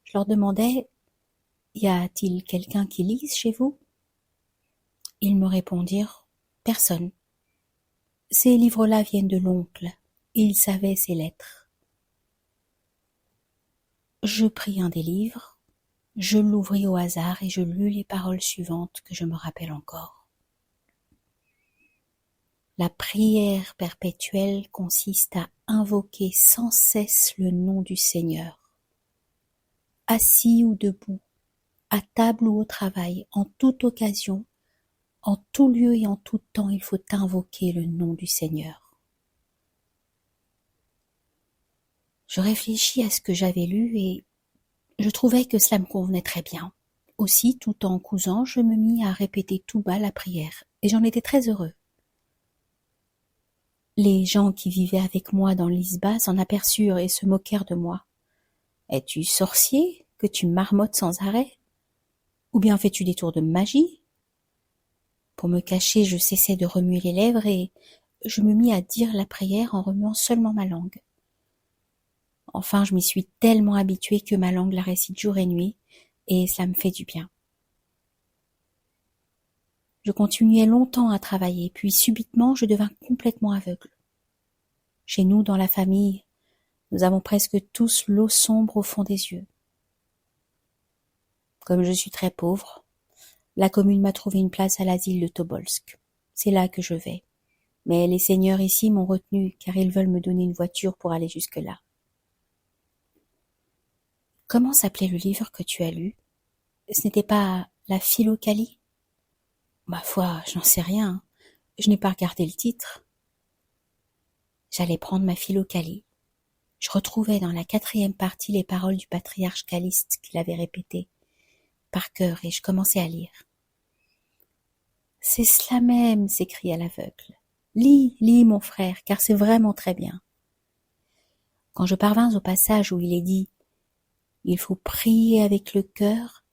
Je leur demandai « Y a-t-il quelqu'un qui lise chez vous ?» Ils me répondirent « Personne. Ces livres-là viennent de l'oncle. Il savait ses lettres. » Je pris un des livres, je l'ouvris au hasard et je lus les paroles suivantes que je me rappelle encore. La prière perpétuelle consiste à invoquer sans cesse le nom du Seigneur. Assis ou debout, à table ou au travail, en toute occasion, en tout lieu et en tout temps, il faut invoquer le nom du Seigneur. Je réfléchis à ce que j'avais lu et je trouvais que cela me convenait très bien. Aussi, tout en cousant, je me mis à répéter tout bas la prière, et j'en étais très heureux. Les gens qui vivaient avec moi dans l'isba s'en aperçurent et se moquèrent de moi. « Es-tu sorcier, que tu marmottes sans arrêt? Ou bien fais-tu des tours de magie ?» Pour me cacher, je cessai de remuer les lèvres et je me mis à dire la prière en remuant seulement ma langue. Enfin, je m'y suis tellement habituée que ma langue la récite jour et nuit, et cela me fait du bien. Je continuai longtemps à travailler, puis subitement je devins complètement aveugle. Chez nous, dans la famille, nous avons presque tous l'eau sombre au fond des yeux. Comme je suis très pauvre, la commune m'a trouvé une place à l'asile de Tobolsk. C'est là que je vais. Mais les seigneurs ici m'ont retenu car ils veulent me donner une voiture pour aller jusque-là. Comment s'appelait le livre que tu as lu? Ce n'était pas la Philokalie? Ma foi, je n'en sais rien. Je n'ai pas regardé le titre. J'allais prendre ma Philokalie. Je retrouvais dans la 4e partie les paroles du patriarche Caliste qu'il avait répétées par cœur et je commençais à lire. C'est cela même, s'écria l'aveugle. Lis, lis, mon frère, car c'est vraiment très bien. Quand je parvins au passage où il est dit « Il faut prier avec le cœur »,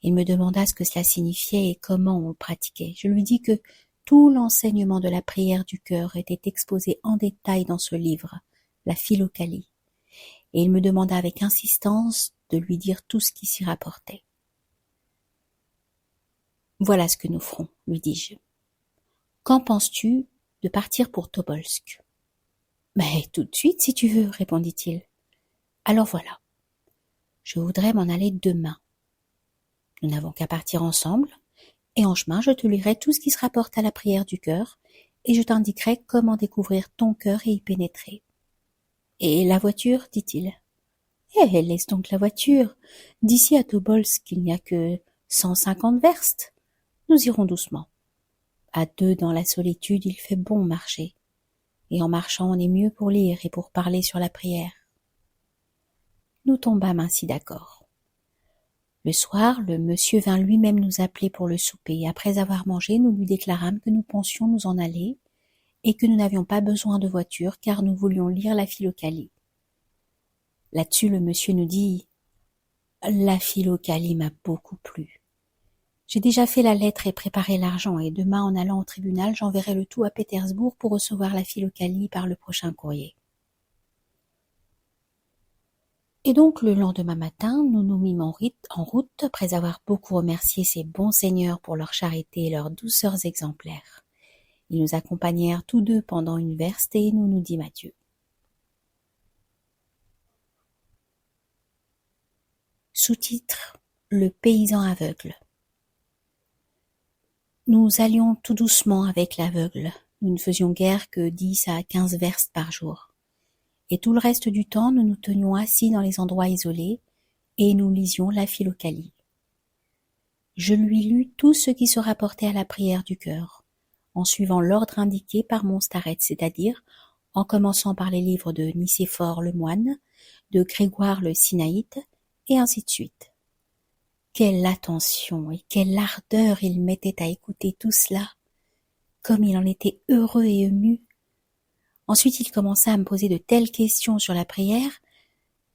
il me demanda ce que cela signifiait et comment on le pratiquait. Je lui dis que tout l'enseignement de la prière du cœur était exposé en détail dans ce livre, la Philokalie, et il me demanda avec insistance de lui dire tout ce qui s'y rapportait. Voilà ce que nous ferons, lui dis-je. Qu'en penses-tu de partir pour Tobolsk? Mais tout de suite, si tu veux, répondit-il. Alors voilà. Je voudrais m'en aller demain. Nous n'avons qu'à partir ensemble, et en chemin je te lirai tout ce qui se rapporte à la prière du cœur, et je t'indiquerai comment découvrir ton cœur et y pénétrer. Et la voiture, dit-il. Eh, laisse donc la voiture. D'ici à Tobolsk, il n'y a que 150 verstes. Nous irons doucement. À deux dans la solitude, il fait bon marcher. Et en marchant, on est mieux pour lire et pour parler sur la prière. Nous tombâmes ainsi d'accord. Le soir, le monsieur vint lui-même nous appeler pour le souper, et après avoir mangé, nous lui déclarâmes que nous pensions nous en aller, et que nous n'avions pas besoin de voiture, car nous voulions lire la Philokalie. Là-dessus, le monsieur nous dit « La Philokalie m'a beaucoup plu. J'ai déjà fait la lettre et préparé l'argent, et demain, en allant au tribunal, j'enverrai le tout à Pétersbourg pour recevoir la Philokalie par le prochain courrier. » Et donc, le lendemain matin, nous nous mîmes en route, après avoir beaucoup remercié ces bons seigneurs pour leur charité et leurs douceurs exemplaires. Ils nous accompagnèrent tous deux pendant une verste et nous nous dîmes adieu. Sous-titre : Le paysan aveugle. Nous allions tout doucement avec l'aveugle. Nous ne faisions guère que 10 à 15 verstes par jour. Et tout le reste du temps, nous nous tenions assis dans les endroits isolés et nous lisions la Philokalie. Je lui lus tout ce qui se rapportait à la prière du cœur, en suivant l'ordre indiqué par mon starets, c'est-à-dire en commençant par les livres de Nicéphore le moine, de Grégoire le Sinaïte, et ainsi de suite. Quelle attention et quelle ardeur il mettait à écouter tout cela, comme il en était heureux et ému. Ensuite, il commença à me poser de telles questions sur la prière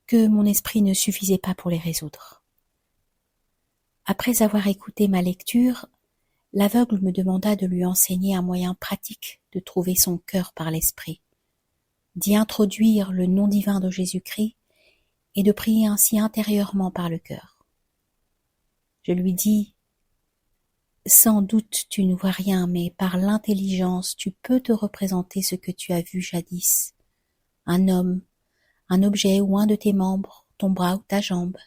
que mon esprit ne suffisait pas pour les résoudre. Après avoir écouté ma lecture, l'aveugle me demanda de lui enseigner un moyen pratique de trouver son cœur par l'esprit, d'y introduire le nom divin de Jésus-Christ et de prier ainsi intérieurement par le cœur. Je lui dis « Sans doute tu ne vois rien, mais par l'intelligence tu peux te représenter ce que tu as vu jadis. Un homme, un objet ou un de tes membres, ton bras ou ta jambe.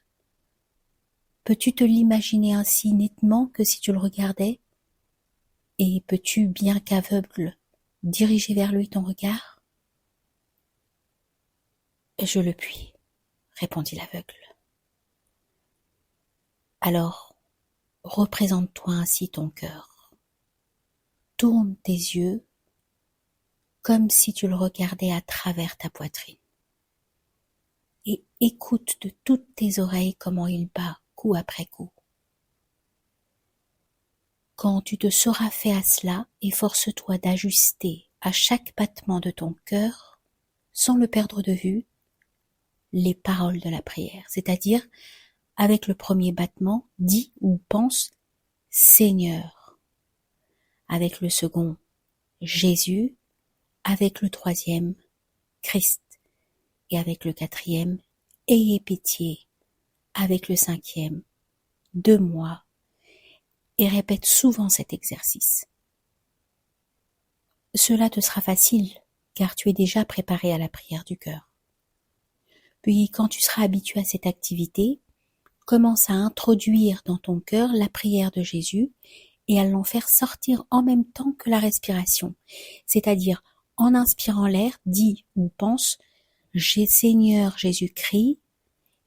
Peux-tu te l'imaginer ainsi nettement que si tu le regardais? Et peux-tu, bien qu'aveugle, diriger vers lui ton regard? » « Je le puis, » répondit l'aveugle. « Alors, représente-toi ainsi ton cœur. Tourne tes yeux comme si tu le regardais à travers ta poitrine. Et écoute de toutes tes oreilles comment il bat coup après coup. Quand tu te seras fait à cela, efforce-toi d'ajuster à chaque battement de ton cœur, sans le perdre de vue, les paroles de la prière. C'est-à-dire, avec le premier battement, dis ou pense Seigneur. Avec le second, Jésus. Avec le troisième, Christ. Et avec le quatrième, ayez pitié. Avec le cinquième, de moi. Et répète souvent cet exercice. Cela te sera facile, car tu es déjà préparé à la prière du cœur. Puis, quand tu seras habitué à cette activité, commence à introduire dans ton cœur la prière de Jésus et à l'en faire sortir en même temps que la respiration. C'est-à-dire, en inspirant l'air, dis ou pense « Seigneur Jésus-Christ »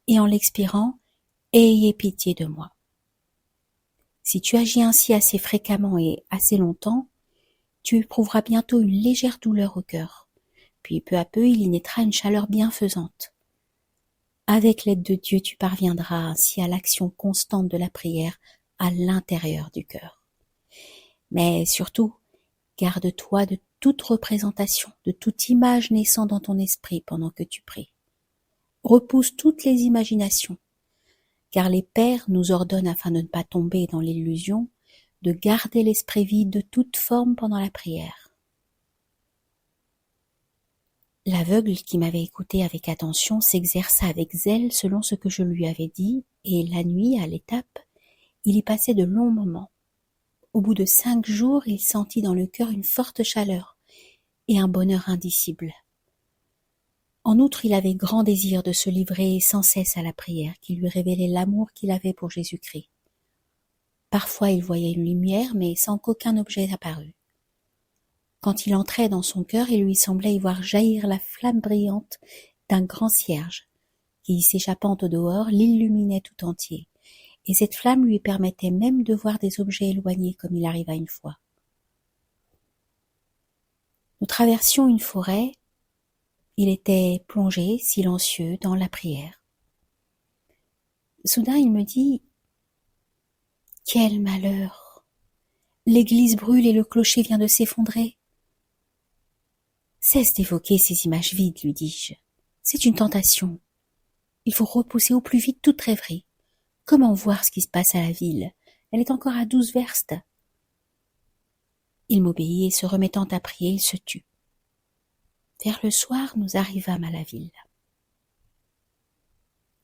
et en l'expirant « Ayez pitié de moi ». Si tu agis ainsi assez fréquemment et assez longtemps, tu éprouveras bientôt une légère douleur au cœur. Puis peu à peu, il y naîtra une chaleur bienfaisante. Avec l'aide de Dieu, tu parviendras ainsi à l'action constante de la prière à l'intérieur du cœur. Mais surtout, garde-toi de toute représentation, de toute image naissant dans ton esprit pendant que tu pries. Repousse toutes les imaginations, car les pères nous ordonnent, afin de ne pas tomber dans l'illusion, de garder l'esprit vide de toute forme pendant la prière. L'aveugle qui m'avait écouté avec attention s'exerça avec zèle selon ce que je lui avais dit, et la nuit, à l'étape, il y passait de longs moments. Au bout de 5 jours, il sentit dans le cœur une forte chaleur et un bonheur indicible. En outre, il avait grand désir de se livrer sans cesse à la prière, qui lui révélait l'amour qu'il avait pour Jésus-Christ. Parfois, il voyait une lumière, mais sans qu'aucun objet apparût. Quand il entrait dans son cœur, il lui semblait y voir jaillir la flamme brillante d'un grand cierge, qui, s'échappant au dehors, l'illuminait tout entier, et cette flamme lui permettait même de voir des objets éloignés, comme il arriva une fois. Nous traversions une forêt. Il était plongé, silencieux, dans la prière. Soudain, il me dit « Quel malheur! L'église brûle et le clocher vient de s'effondrer. » « Cesse d'évoquer ces images vides, lui dis-je. C'est une tentation. Il faut repousser au plus vite toute rêverie. Comment voir ce qui se passe à la ville? Elle est encore à 12 verstes. » Il m'obéit et se remettant à prier, il se tut. Vers le soir, nous arrivâmes à la ville.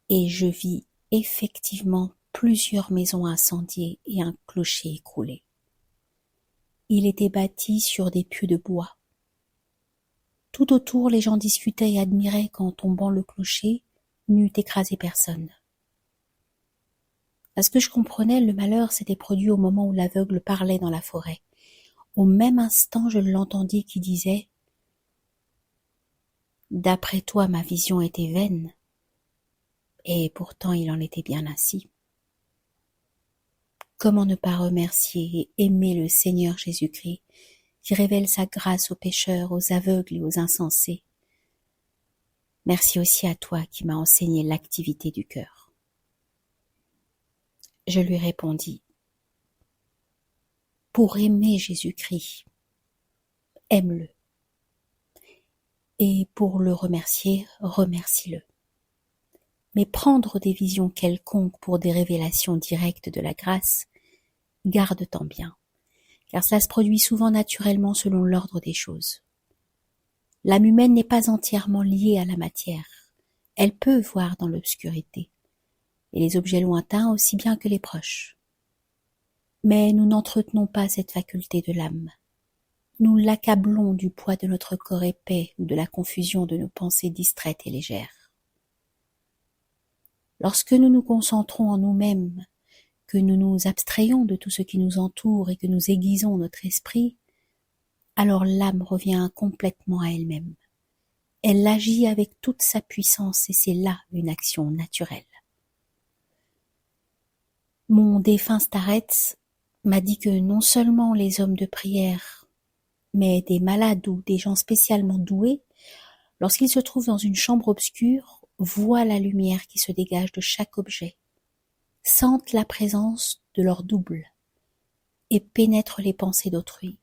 Et je vis effectivement plusieurs maisons incendiées et un clocher écroulé. Il était bâti sur des pieux de bois. Tout autour, les gens discutaient et admiraient quand, tombant le clocher, n'eût écrasé personne. À ce que je comprenais, le malheur s'était produit au moment où l'aveugle parlait dans la forêt. Au même instant, je l'entendis qui disait « D'après toi, ma vision était vaine. » Et pourtant, il en était bien ainsi. Comment ne pas remercier et aimer le Seigneur Jésus-Christ, qui révèle sa grâce aux pécheurs, aux aveugles et aux insensés. Merci aussi à toi qui m'as enseigné l'activité du cœur. Je lui répondis, pour aimer Jésus-Christ, aime-le. Et pour le remercier, remercie-le. Mais prendre des visions quelconques pour des révélations directes de la grâce, garde-t'en bien, car cela se produit souvent naturellement selon l'ordre des choses. L'âme humaine n'est pas entièrement liée à la matière. Elle peut voir dans l'obscurité, et les objets lointains aussi bien que les proches. Mais nous n'entretenons pas cette faculté de l'âme. Nous l'accablons du poids de notre corps épais ou de la confusion de nos pensées distraites et légères. Lorsque nous nous concentrons en nous-mêmes, que nous nous abstrayons de tout ce qui nous entoure et que nous aiguisons notre esprit, alors l'âme revient complètement à elle-même. Elle agit avec toute sa puissance et c'est là une action naturelle. Mon défunt Starretz m'a dit que non seulement les hommes de prière, mais des malades ou des gens spécialement doués, lorsqu'ils se trouvent dans une chambre obscure, voient la lumière qui se dégage de chaque objet, sentent la présence de leur double, et pénètre les pensées d'autrui.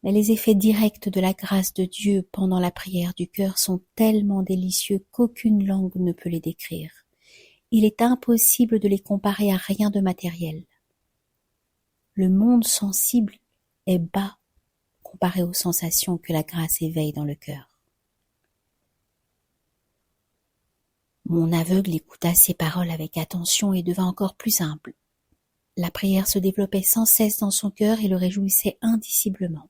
Mais les effets directs de la grâce de Dieu pendant la prière du cœur sont tellement délicieux qu'aucune langue ne peut les décrire. Il est impossible de les comparer à rien de matériel. Le monde sensible est bas comparé aux sensations que la grâce éveille dans le cœur. Mon aveugle écouta ces paroles avec attention et devint encore plus humble. La prière se développait sans cesse dans son cœur et le réjouissait indiciblement.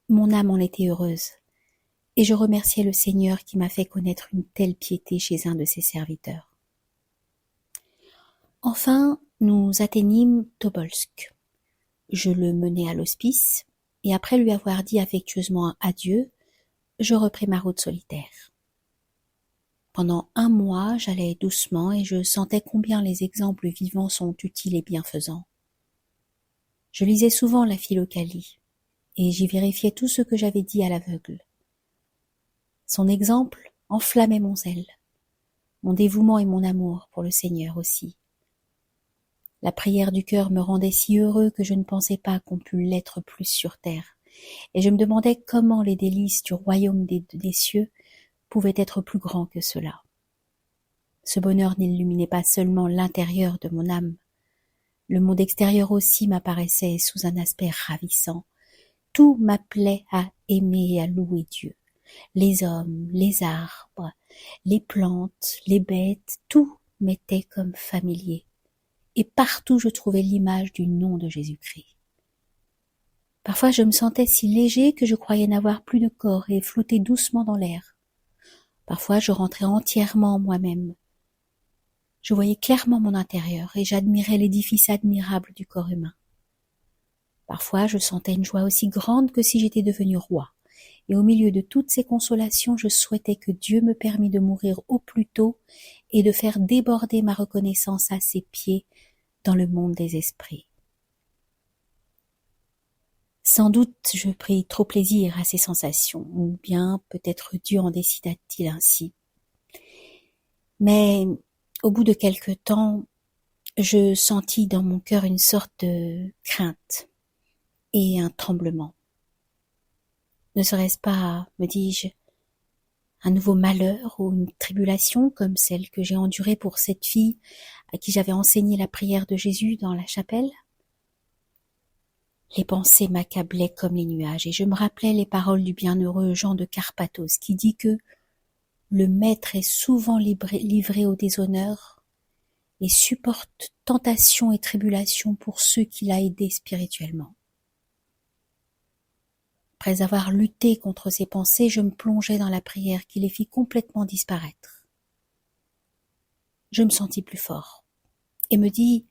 Mon âme en était heureuse, et je remerciais le Seigneur qui m'a fait connaître une telle piété chez un de ses serviteurs. Enfin, nous atteignîmes Tobolsk. Je le menai à l'hospice, et après lui avoir dit affectueusement un adieu, je repris ma route solitaire. Pendant 1 mois, j'allais doucement et je sentais combien les exemples vivants sont utiles et bienfaisants. Je lisais souvent la Philokalie, et j'y vérifiais tout ce que j'avais dit à l'aveugle. Son exemple enflammait mon zèle, mon dévouement et mon amour pour le Seigneur aussi. La prière du cœur me rendait si heureux que je ne pensais pas qu'on pût l'être plus sur terre, et je me demandais comment les délices du royaume des cieux pouvaient être plus grands que cela. Ce bonheur n'illuminait pas seulement l'intérieur de mon âme, le monde extérieur aussi m'apparaissait sous un aspect ravissant. Tout m'appelait à aimer et à louer Dieu. Les hommes, les arbres, les plantes, les bêtes, tout m'était comme familier. Et partout je trouvais l'image du nom de Jésus-Christ. Parfois je me sentais si léger que je croyais n'avoir plus de corps et flotter doucement dans l'air. Parfois je rentrais entièrement en moi-même. Je voyais clairement mon intérieur et j'admirais l'édifice admirable du corps humain. Parfois je sentais une joie aussi grande que si j'étais devenu roi. Et au milieu de toutes ces consolations, je souhaitais que Dieu me permît de mourir au plus tôt et de faire déborder ma reconnaissance à ses pieds dans le monde des esprits. Sans doute je pris trop plaisir à ces sensations, ou bien peut-être Dieu en décida-t-il ainsi. Mais au bout de quelque temps, je sentis dans mon cœur une sorte de crainte et un tremblement. Ne serait-ce pas, me dis-je, un nouveau malheur ou une tribulation comme celle que j'ai endurée pour cette fille à qui j'avais enseigné la prière de Jésus dans la chapelle? Les pensées m'accablaient comme les nuages et je me rappelais les paroles du bienheureux Jean de Carpathos qui dit que le maître est souvent livré au déshonneur et supporte tentation et tribulation pour ceux qu'il a aidés spirituellement. Après avoir lutté contre ces pensées, je me plongeai dans la prière qui les fit complètement disparaître. Je me sentis plus fort et me dis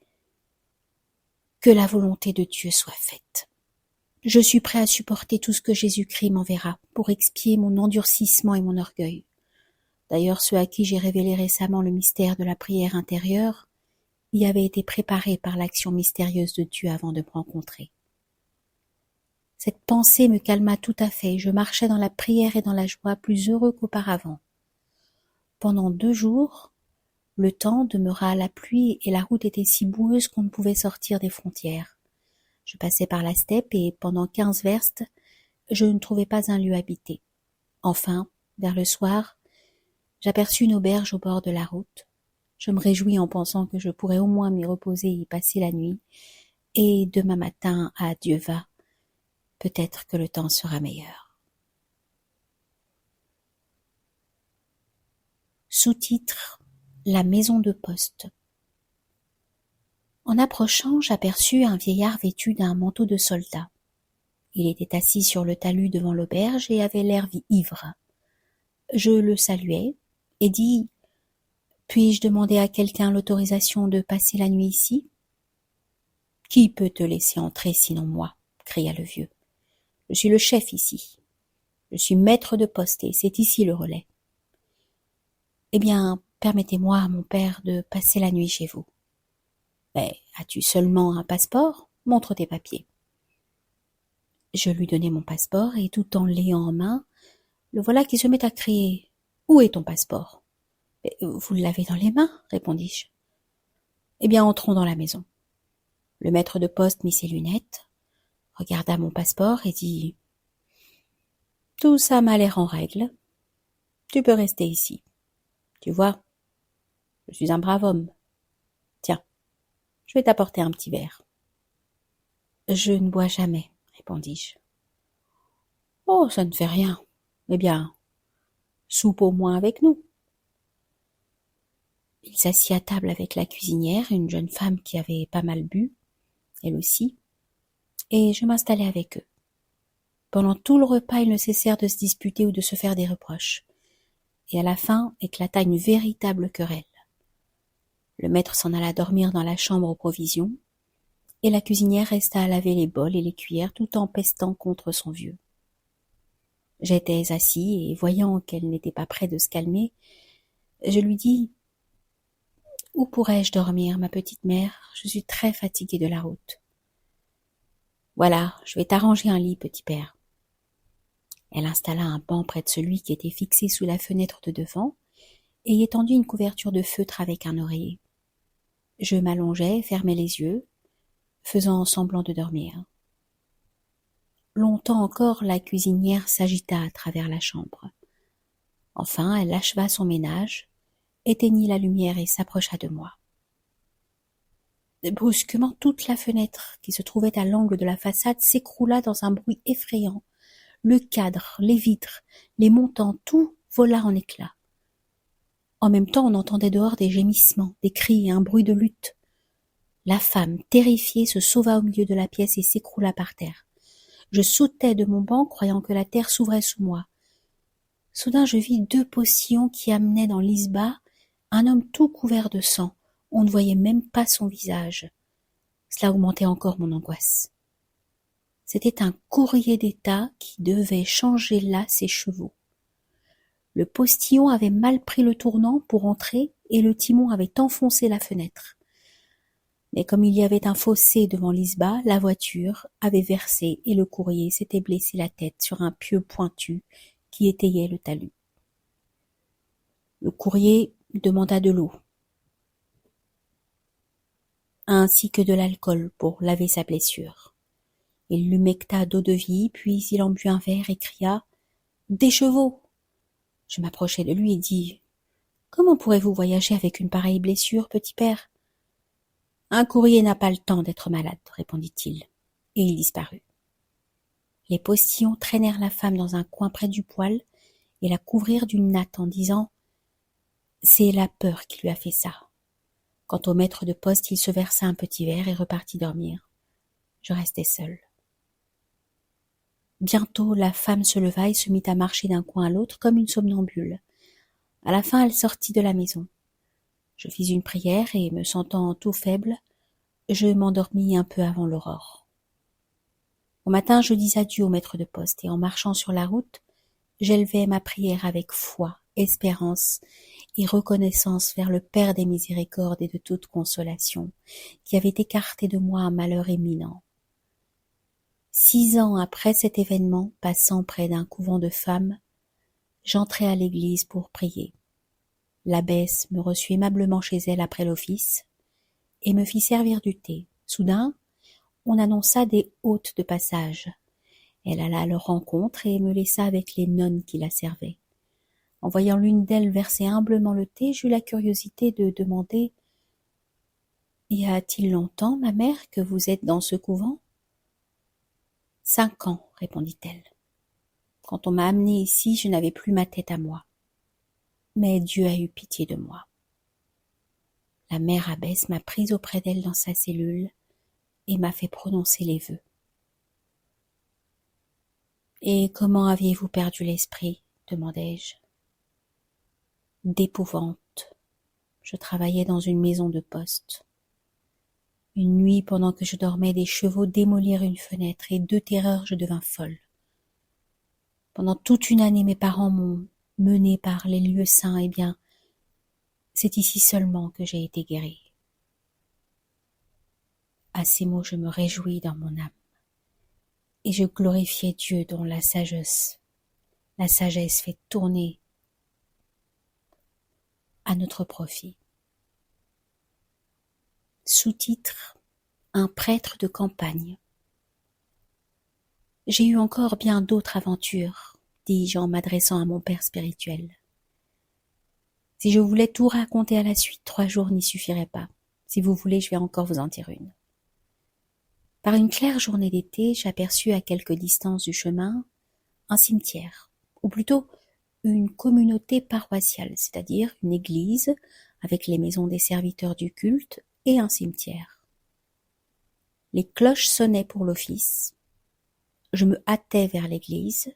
que la volonté de Dieu soit faite. Je suis prêt à supporter tout ce que Jésus-Christ m'enverra pour expier mon endurcissement et mon orgueil. D'ailleurs, ceux à qui j'ai révélé récemment le mystère de la prière intérieure y avaient été préparés par l'action mystérieuse de Dieu avant de me rencontrer. Cette pensée me calma tout à fait, je marchais dans la prière et dans la joie plus heureux qu'auparavant. Pendant 2 jours, le temps demeura à la pluie et la route était si boueuse qu'on ne pouvait sortir des frontières. Je passais par la steppe et pendant 15 verstes, je ne trouvais pas un lieu habité. Enfin, vers le soir, j'aperçus une auberge au bord de la route. Je me réjouis en pensant que je pourrais au moins m'y reposer et y passer la nuit, et demain matin, à Dieu va, peut-être que le temps sera meilleur. Sous-titre: La maison de poste. En approchant, j'aperçus un vieillard vêtu d'un manteau de soldat. Il était assis sur le talus devant l'auberge et avait l'air ivre. Je le saluai et dis: « Puis-je demander à quelqu'un l'autorisation de passer la nuit ici ?»« Qui peut te laisser entrer sinon moi ?» cria le vieux. « Je suis le chef ici. Je suis maître de poste et c'est ici le relais. »« Eh bien, permettez-moi, mon père, de passer la nuit chez vous. »« Mais as-tu seulement un passeport ? Montre tes papiers. » Je lui donnai mon passeport et tout en l'ayant en main, le voilà qui se met à crier: « Où est ton passeport ?»« Vous l'avez dans les mains, répondis-je. »« Eh bien, entrons dans la maison. » Le maître de poste mit ses lunettes, regarda mon passeport et dit « Tout ça m'a l'air en règle. Tu peux rester ici. Tu vois, je suis un brave homme. Tiens, je vais t'apporter un petit verre. » « Je ne bois jamais, » répondis-je. « Oh, ça ne fait rien. Eh bien, soupe au moins avec nous. » Il s'assit à table avec la cuisinière, une jeune femme qui avait pas mal bu, elle aussi, et je m'installai avec eux. Pendant tout le repas, ils ne cessèrent de se disputer ou de se faire des reproches, et à la fin éclata une véritable querelle. Le maître s'en alla dormir dans la chambre aux provisions, et la cuisinière resta à laver les bols et les cuillères tout en pestant contre son vieux. J'étais assis, et voyant qu'elle n'était pas près de se calmer, je lui dis « Où pourrais-je dormir, ma petite mère? Je suis très fatiguée de la route. »« Voilà, je vais t'arranger un lit, petit père. » Elle installa un banc près de celui qui était fixé sous la fenêtre de devant, et y étendit une couverture de feutre avec un oreiller. Je m'allongeai, fermai les yeux, faisant semblant de dormir. Longtemps encore, la cuisinière s'agita à travers la chambre. Enfin, elle acheva son ménage, éteignit la lumière et s'approcha de moi. Brusquement, toute la fenêtre, qui se trouvait à l'angle de la façade, s'écroula dans un bruit effrayant. Le cadre, les vitres, les montants, tout vola en éclats. En même temps, on entendait dehors des gémissements, des cris et un bruit de lutte. La femme, terrifiée, se sauva au milieu de la pièce et s'écroula par terre. Je sautai de mon banc, croyant que la terre s'ouvrait sous moi. Soudain, je vis 2 postillons qui amenaient dans l'isba un homme tout couvert de sang. On ne voyait même pas son visage. Cela augmentait encore mon angoisse. C'était un courrier d'État qui devait changer là ses chevaux. Le postillon avait mal pris le tournant pour entrer et le timon avait enfoncé la fenêtre. Mais comme il y avait un fossé devant l'isba, la voiture avait versé et le courrier s'était blessé la tête sur un pieu pointu qui étayait le talus. Le courrier demanda de l'eau, ainsi que de l'alcool pour laver sa blessure. Il l'humecta d'eau-de-vie, puis il en but un verre et cria « Des chevaux !» Je m'approchai de lui et dis « Comment pourrez-vous voyager avec une pareille blessure, petit père ?» « Un courrier n'a pas le temps d'être malade, » répondit-il, et il disparut. Les postillons traînèrent la femme dans un coin près du poêle et la couvrirent d'une natte en disant « C'est la peur qui lui a fait ça. » Quant au maître de poste, il se versa un petit verre et repartit dormir. Je restai seule. Bientôt, la femme se leva et se mit à marcher d'un coin à l'autre comme une somnambule. À la fin, elle sortit de la maison. Je fis une prière et, me sentant tout faible, je m'endormis un peu avant l'aurore. Au matin, je dis adieu au maître de poste et en marchant sur la route, j'élevai ma prière avec foi, espérance et reconnaissance vers le Père des miséricordes et de toute consolation, qui avait écarté de moi un malheur imminent. 6 ans après cet événement, passant près d'un couvent de femmes, j'entrai à l'église pour prier. L'abbesse me reçut aimablement chez elle après l'office et me fit servir du thé. Soudain, on annonça des hôtes de passage. Elle alla à leur rencontre et me laissa avec les nonnes qui la servaient. En voyant l'une d'elles verser humblement le thé, j'eus la curiosité de demander « Y a-t-il longtemps, ma mère, que vous êtes dans ce couvent ?»« 5 ans, répondit-elle. Quand on m'a amenée ici, je n'avais plus ma tête à moi. Mais Dieu a eu pitié de moi. La mère abbesse m'a prise auprès d'elle dans sa cellule et m'a fait prononcer les vœux. « Et comment aviez-vous perdu l'esprit ?» demandai-je. « D'épouvante. Je travaillais dans une maison de poste. Une nuit, pendant que je dormais, des chevaux démolirent une fenêtre et de terreur je devins folle. Pendant toute une année, mes parents m'ont menée par les lieux saints, et bien, c'est ici seulement que j'ai été guérie. » À ces mots, je me réjouis dans mon âme, et je glorifiai Dieu dont la sagesse fait tourner à notre profit. Sous-titre un prêtre de campagne. J'ai eu encore bien d'autres aventures, dis-je en m'adressant à mon père spirituel. Si je voulais tout raconter à la suite, 3 jours n'y suffiraient pas. Si vous voulez, je vais encore vous en dire une. Par une claire journée d'été, j'aperçus à quelque distance du chemin un cimetière, ou plutôt une communauté paroissiale, c'est-à-dire une église avec les maisons des serviteurs du culte et un cimetière. Les cloches sonnaient pour l'office. Je me hâtais vers l'église.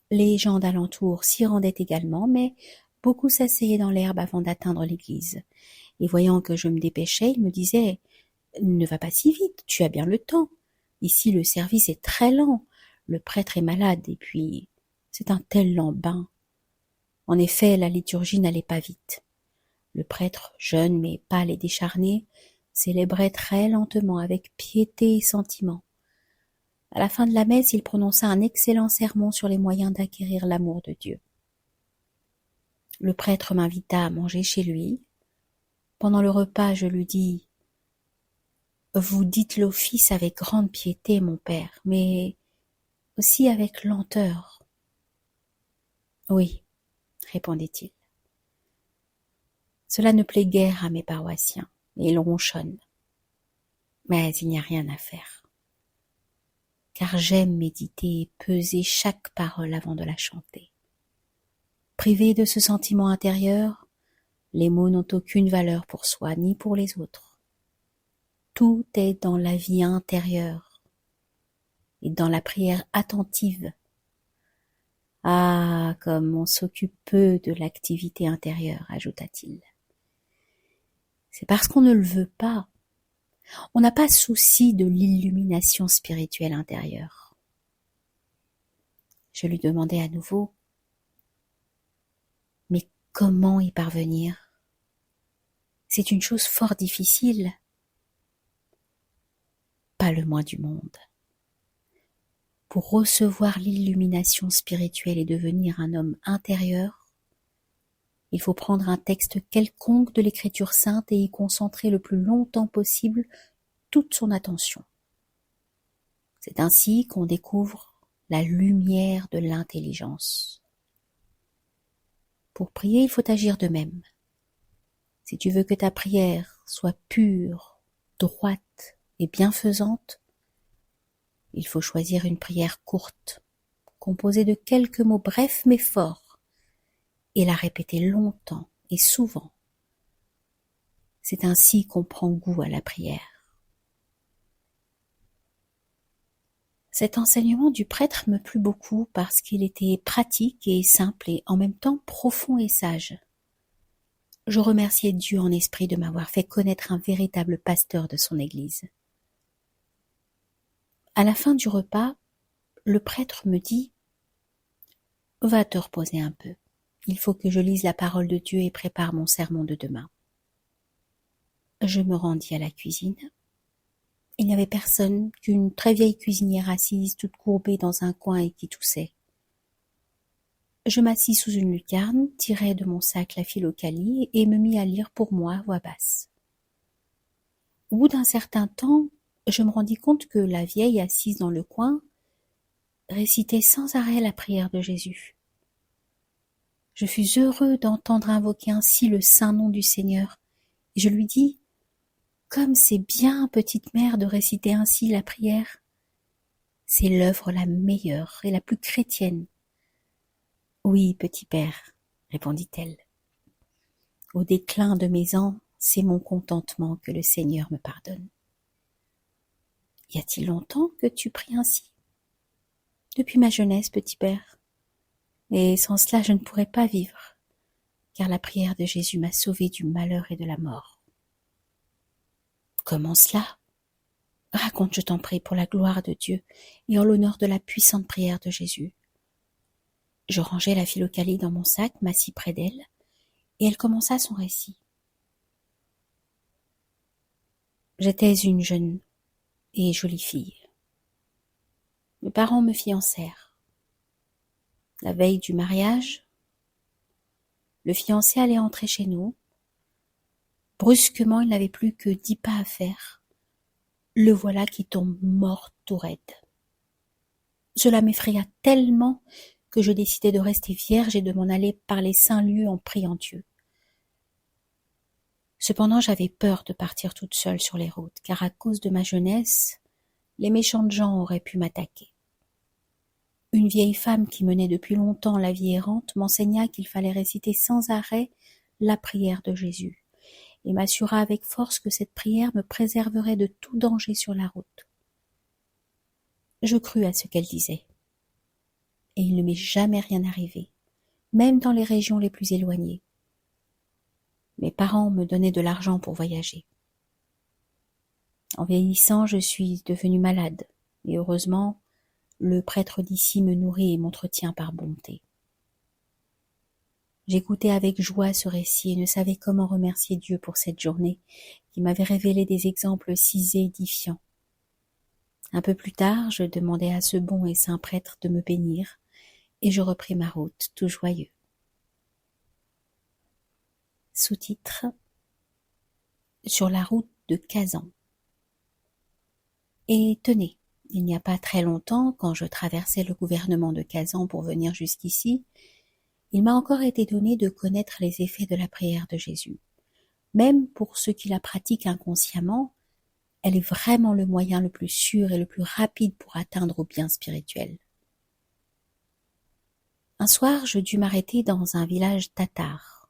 Les gens d'alentour s'y rendaient également, mais beaucoup s'asseyaient dans l'herbe avant d'atteindre l'église. Et voyant que je me dépêchais, ils me disaient « Ne va pas si vite, tu as bien le temps. Ici le service est très lent, le prêtre est malade, et puis c'est un tel lambin. » En effet, la liturgie n'allait pas vite. Le prêtre, jeune mais pâle et décharné, célébrait très lentement, avec piété et sentiment. À la fin de la messe, il prononça un excellent sermon sur les moyens d'acquérir l'amour de Dieu. Le prêtre m'invita à manger chez lui. Pendant le repas, je lui dis « Vous dites l'office avec grande piété, mon père, mais aussi avec lenteur. »« Oui, » répondit-il. Cela ne plaît guère à mes paroissiens, et ils ronchonnent. Mais il n'y a rien à faire. Car j'aime méditer et peser chaque parole avant de la chanter. Privé de ce sentiment intérieur, les mots n'ont aucune valeur pour soi ni pour les autres. Tout est dans la vie intérieure et dans la prière attentive. Ah, comme on s'occupe peu de l'activité intérieure, ajouta-t-il. C'est parce qu'on ne le veut pas. On n'a pas souci de l'illumination spirituelle intérieure. Je lui demandai à nouveau, mais comment y parvenir? C'est une chose fort difficile. Pas le moins du monde. Pour recevoir l'illumination spirituelle et devenir un homme intérieur, il faut prendre un texte quelconque de l'Écriture sainte et y concentrer le plus longtemps possible toute son attention. C'est ainsi qu'on découvre la lumière de l'intelligence. Pour prier, il faut agir de même. Si tu veux que ta prière soit pure, droite et bienfaisante, il faut choisir une prière courte, composée de quelques mots brefs mais forts, et la répéter longtemps et souvent. C'est ainsi qu'on prend goût à la prière. Cet enseignement du prêtre me plut beaucoup parce qu'il était pratique et simple et en même temps profond et sage. Je remerciai Dieu en esprit de m'avoir fait connaître un véritable pasteur de son église. À la fin du repas, le prêtre me dit « Va te reposer un peu. Il faut que je lise la parole de Dieu et prépare mon sermon de demain. » Je me rendis à la cuisine. Il n'y avait personne qu'une très vieille cuisinière assise, toute courbée dans un coin et qui toussait. Je m'assis sous une lucarne, tirai de mon sac la Philokalie et me mis à lire pour moi à voix basse. Au bout d'un certain temps, je me rendis compte que la vieille assise dans le coin récitait sans arrêt la prière de Jésus. Je fus heureux d'entendre invoquer ainsi le saint nom du Seigneur, et je lui dis « Comme c'est bien, petite mère, de réciter ainsi la prière. C'est l'œuvre la meilleure et la plus chrétienne. »« Oui, petit père, » répondit-elle. « Au déclin de mes ans, c'est mon contentement que le Seigneur me pardonne. »« Y a-t-il longtemps que tu pries ainsi ?»« Depuis ma jeunesse, petit père. Et sans cela, je ne pourrais pas vivre, car la prière de Jésus m'a sauvé du malheur et de la mort. » « Comment cela ? Raconte, je t'en prie, pour la gloire de Dieu et en l'honneur de la puissante prière de Jésus. » Je rangeai la Philokalie dans mon sac, m'assis près d'elle, et elle commença son récit. J'étais une jeune et jolie fille. Mes parents me fiancèrent. La veille du mariage, le fiancé allait entrer chez nous. Brusquement, il n'avait plus que 10 pas à faire. Le voilà qui tombe mort tout raide. Cela m'effraya tellement que je décidai de rester vierge et de m'en aller par les saints lieux en priant Dieu. Cependant, j'avais peur de partir toute seule sur les routes, car à cause de ma jeunesse, les méchantes gens auraient pu m'attaquer. Une vieille femme qui menait depuis longtemps la vie errante m'enseigna qu'il fallait réciter sans arrêt la prière de Jésus, et m'assura avec force que cette prière me préserverait de tout danger sur la route. Je crus à ce qu'elle disait, et il ne m'est jamais rien arrivé, même dans les régions les plus éloignées. Mes parents me donnaient de l'argent pour voyager. En vieillissant, je suis devenue malade, et heureusement, le prêtre d'ici me nourrit et m'entretient par bonté. J'écoutais avec joie ce récit et ne savais comment remercier Dieu pour cette journée qui m'avait révélé des exemples si édifiants. Un peu plus tard, je demandai à ce bon et saint prêtre de me bénir, et je repris ma route, tout joyeux. Sous-titre: Sur la route de Kazan. Et tenez, il n'y a pas très longtemps, quand je traversais le gouvernement de Kazan pour venir jusqu'ici, il m'a encore été donné de connaître les effets de la prière de Jésus. Même pour ceux qui la pratiquent inconsciemment, elle est vraiment le moyen le plus sûr et le plus rapide pour atteindre au bien spirituel. Un soir, je dus m'arrêter dans un village tatar.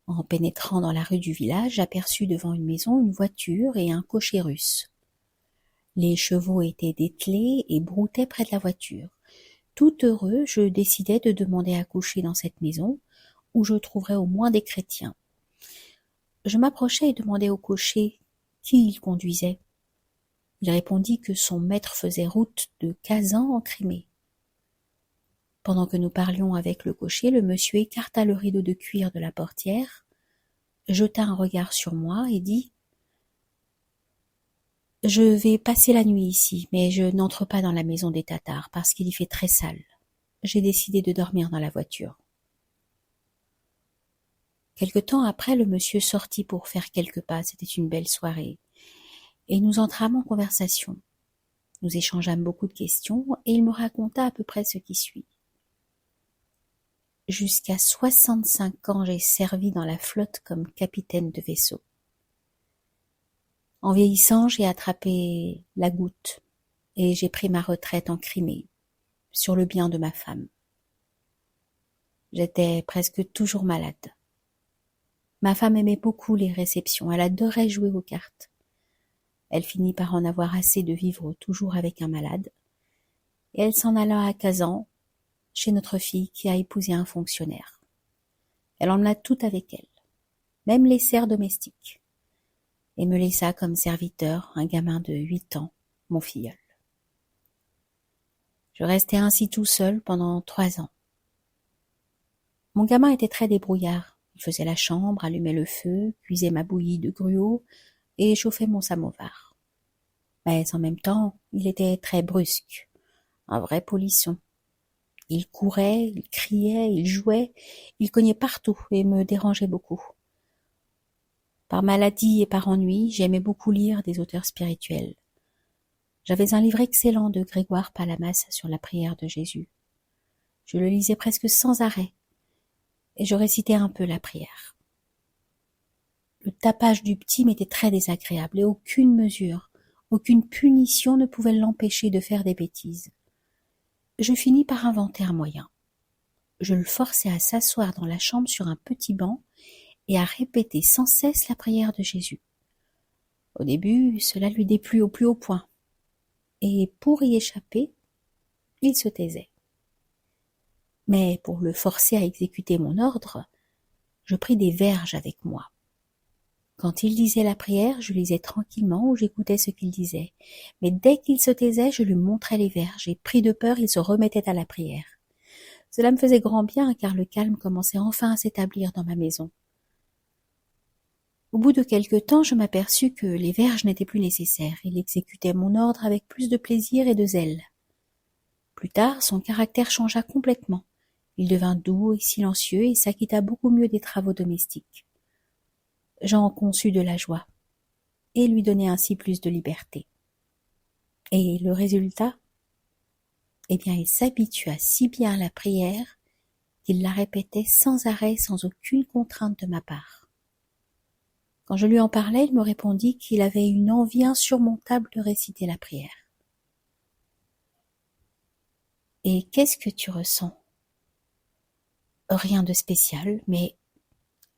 En pénétrant dans la rue du village, j'aperçus devant une maison une voiture et un cocher russe. Les chevaux étaient dételés et broutaient près de la voiture. Tout heureux, je décidai de demander à coucher dans cette maison, où je trouverais au moins des chrétiens. Je m'approchai et demandai au cocher qui il conduisait. Il répondit que son maître faisait route de Kazan en Crimée. Pendant que nous parlions avec le cocher, le monsieur écarta le rideau de cuir de la portière, jeta un regard sur moi et dit: « Je vais passer la nuit ici, mais je n'entre pas dans la maison des Tatars parce qu'il y fait très sale. J'ai décidé de dormir dans la voiture. » Quelque temps après, le monsieur sortit pour faire quelques pas. C'était une belle soirée. Et nous entrâmes en conversation. Nous échangeâmes beaucoup de questions et il me raconta à peu près ce qui suit. Jusqu'à 65 ans, j'ai servi dans la flotte comme capitaine de vaisseau. En vieillissant, j'ai attrapé la goutte et j'ai pris ma retraite en Crimée, sur le bien de ma femme. J'étais presque toujours malade. Ma femme aimait beaucoup les réceptions, elle adorait jouer aux cartes. Elle finit par en avoir assez de vivre toujours avec un malade, et elle s'en alla à Kazan, chez notre fille qui a épousé un fonctionnaire. Elle emmena tout avec elle, même les serfs domestiques, et me laissa comme serviteur un gamin de 8 ans, mon filleul. Je restai ainsi tout seul pendant 3 ans. Mon gamin était très débrouillard. Il faisait la chambre, allumait le feu, cuisait ma bouillie de gruau et chauffait mon samovar. Mais en même temps, il était très brusque, un vrai polisson. Il courait, il criait, il jouait, il cognait partout et me dérangeait beaucoup. Par maladie et par ennui, j'aimais beaucoup lire des auteurs spirituels. J'avais un livre excellent de Grégoire Palamas sur la prière de Jésus. Je le lisais presque sans arrêt, et je récitais un peu la prière. Le tapage du petit m'était très désagréable, et aucune mesure, aucune punition ne pouvait l'empêcher de faire des bêtises. Je finis par inventer un moyen. Je le forçai à s'asseoir dans la chambre sur un petit banc et à répéter sans cesse la prière de Jésus. Au début, cela lui déplut au plus haut point, et pour y échapper, il se taisait. Mais pour le forcer à exécuter mon ordre, je pris des verges avec moi. Quand il disait la prière, je lisais tranquillement ou j'écoutais ce qu'il disait. Mais dès qu'il se taisait, je lui montrais les verges et, pris de peur, il se remettait à la prière. Cela me faisait grand bien car le calme commençait enfin à s'établir dans ma maison. Au bout de quelque temps, je m'aperçus que les verges n'étaient plus nécessaires. Il exécutait mon ordre avec plus de plaisir et de zèle. Plus tard, son caractère changea complètement. Il devint doux et silencieux et s'acquitta beaucoup mieux des travaux domestiques. J'en conçus de la joie et lui donnai ainsi plus de liberté. Et le résultat? Eh bien, il s'habitua si bien à la prière qu'il la répétait sans arrêt, sans aucune contrainte de ma part. Quand je lui en parlais, il me répondit qu'il avait une envie insurmontable de réciter la prière. « Et qu'est-ce que tu ressens ?»« Rien de spécial, mais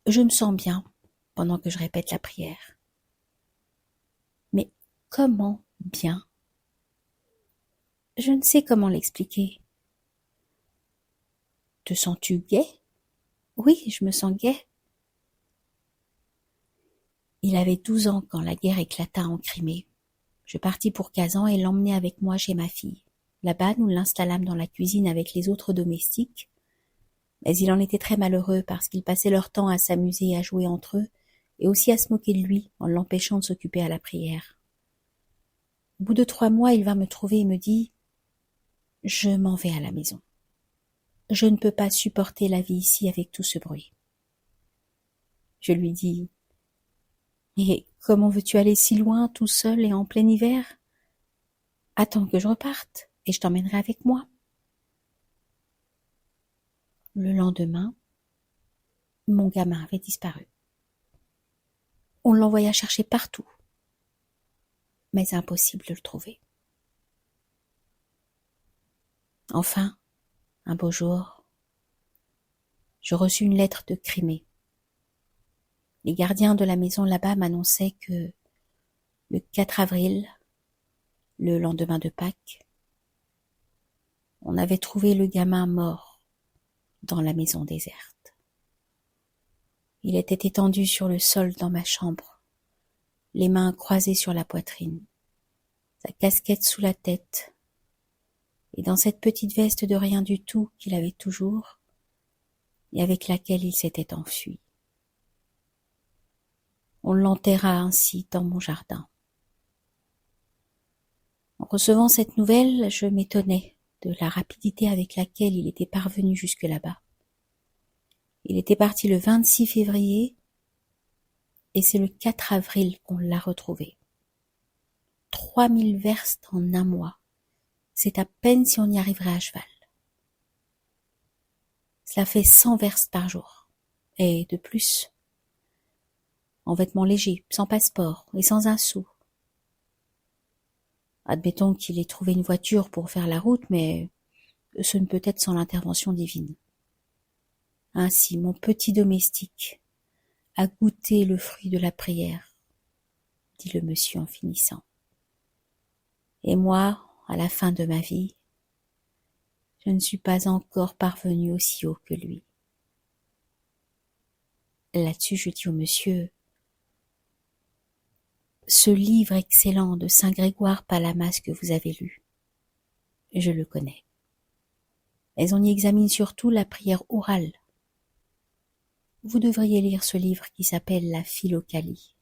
je me sens bien pendant que je répète la prière. »« Mais comment bien ? Je ne sais comment l'expliquer. »« Te sens-tu gai ? » ?»« Oui, je me sens gai. » Il avait 12 ans quand la guerre éclata en Crimée. Je partis pour Kazan et l'emmenai avec moi chez ma fille. Là-bas, nous l'installâmes dans la cuisine avec les autres domestiques, mais il en était très malheureux parce qu'ils passaient leur temps à s'amuser et à jouer entre eux, et aussi à se moquer de lui en l'empêchant de s'occuper à la prière. Au bout de 3 mois, il vint me trouver et me dit « Je m'en vais à la maison. Je ne peux pas supporter la vie ici avec tout ce bruit. » Je lui dis « Et comment veux-tu aller si loin, tout seul et en plein hiver ? Attends que je reparte, et je t'emmènerai avec moi. » Le lendemain, mon gamin avait disparu. On l'envoya chercher partout, mais impossible de le trouver. Enfin, un beau jour, je reçus une lettre de Crimée. Les gardiens de la maison là-bas m'annonçaient que le 4 avril, le lendemain de Pâques, on avait trouvé le gamin mort dans la maison déserte. Il était étendu sur le sol dans ma chambre, les mains croisées sur la poitrine, sa casquette sous la tête, et dans cette petite veste de rien du tout qu'il avait toujours, et avec laquelle il s'était enfui. On l'enterra ainsi dans mon jardin. En recevant cette nouvelle, je m'étonnais de la rapidité avec laquelle il était parvenu jusque là-bas. Il était parti le 26 février et c'est le 4 avril qu'on l'a retrouvé. 3000 verstes en un mois. C'est à peine si on y arriverait à cheval. Cela fait 100 verstes par jour. Et de plus, en vêtements légers, sans passeport et sans un sou. Admettons qu'il ait trouvé une voiture pour faire la route, mais ce ne peut être sans l'intervention divine. Ainsi, mon petit domestique a goûté le fruit de la prière, dit le monsieur en finissant. Et moi, à la fin de ma vie, je ne suis pas encore parvenu aussi haut que lui. Là-dessus, je dis au monsieur, ce livre excellent de Saint Grégoire Palamas que vous avez lu, je le connais. Mais on y examine surtout la prière orale. Vous devriez lire ce livre qui s'appelle la Philokalie.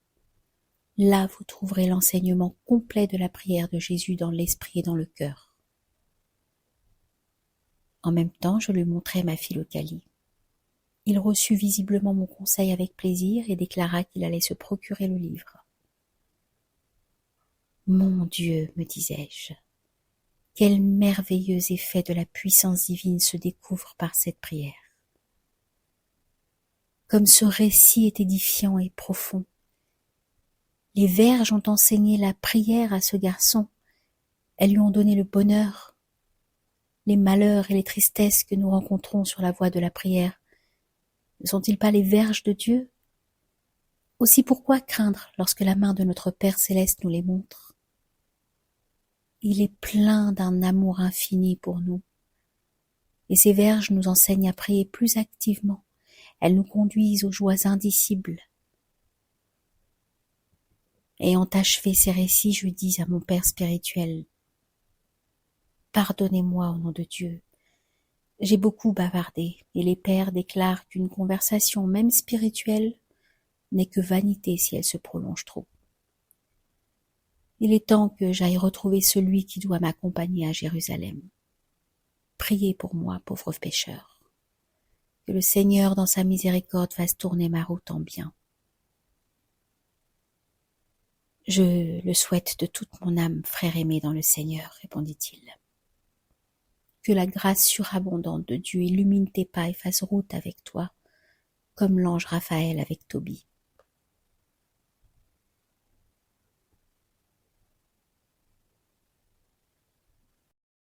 Là, vous trouverez l'enseignement complet de la prière de Jésus dans l'esprit et dans le cœur. En même temps, je lui montrai ma Philokalie. Il reçut visiblement mon conseil avec plaisir et déclara qu'il allait se procurer le livre. Mon Dieu, me disais-je, quel merveilleux effet de la puissance divine se découvre par cette prière. Comme ce récit est édifiant et profond. Les Vierges ont enseigné la prière à ce garçon. Elles lui ont donné le bonheur. Les malheurs et les tristesses que nous rencontrons sur la voie de la prière, ne sont-ils pas les Vierges de Dieu ? Aussi pourquoi craindre lorsque la main de notre Père céleste nous les montre ? Il est plein d'un amour infini pour nous. Et ces Vierges nous enseignent à prier plus activement. Elles nous conduisent aux joies indicibles. Ayant achevé ces récits, je dis à mon Père spirituel, « Pardonnez-moi au nom de Dieu. J'ai beaucoup bavardé, et les pères déclarent qu'une conversation, même spirituelle, n'est que vanité si elle se prolonge trop. Il est temps que j'aille retrouver celui qui doit m'accompagner à Jérusalem. Priez pour moi, pauvre pécheur. Que le Seigneur, dans sa miséricorde, fasse tourner ma route en bien. » Je le souhaite de toute mon âme, frère aimé dans le Seigneur, répondit-il. Que la grâce surabondante de Dieu illumine tes pas et fasse route avec toi, comme l'ange Raphaël avec Tobie.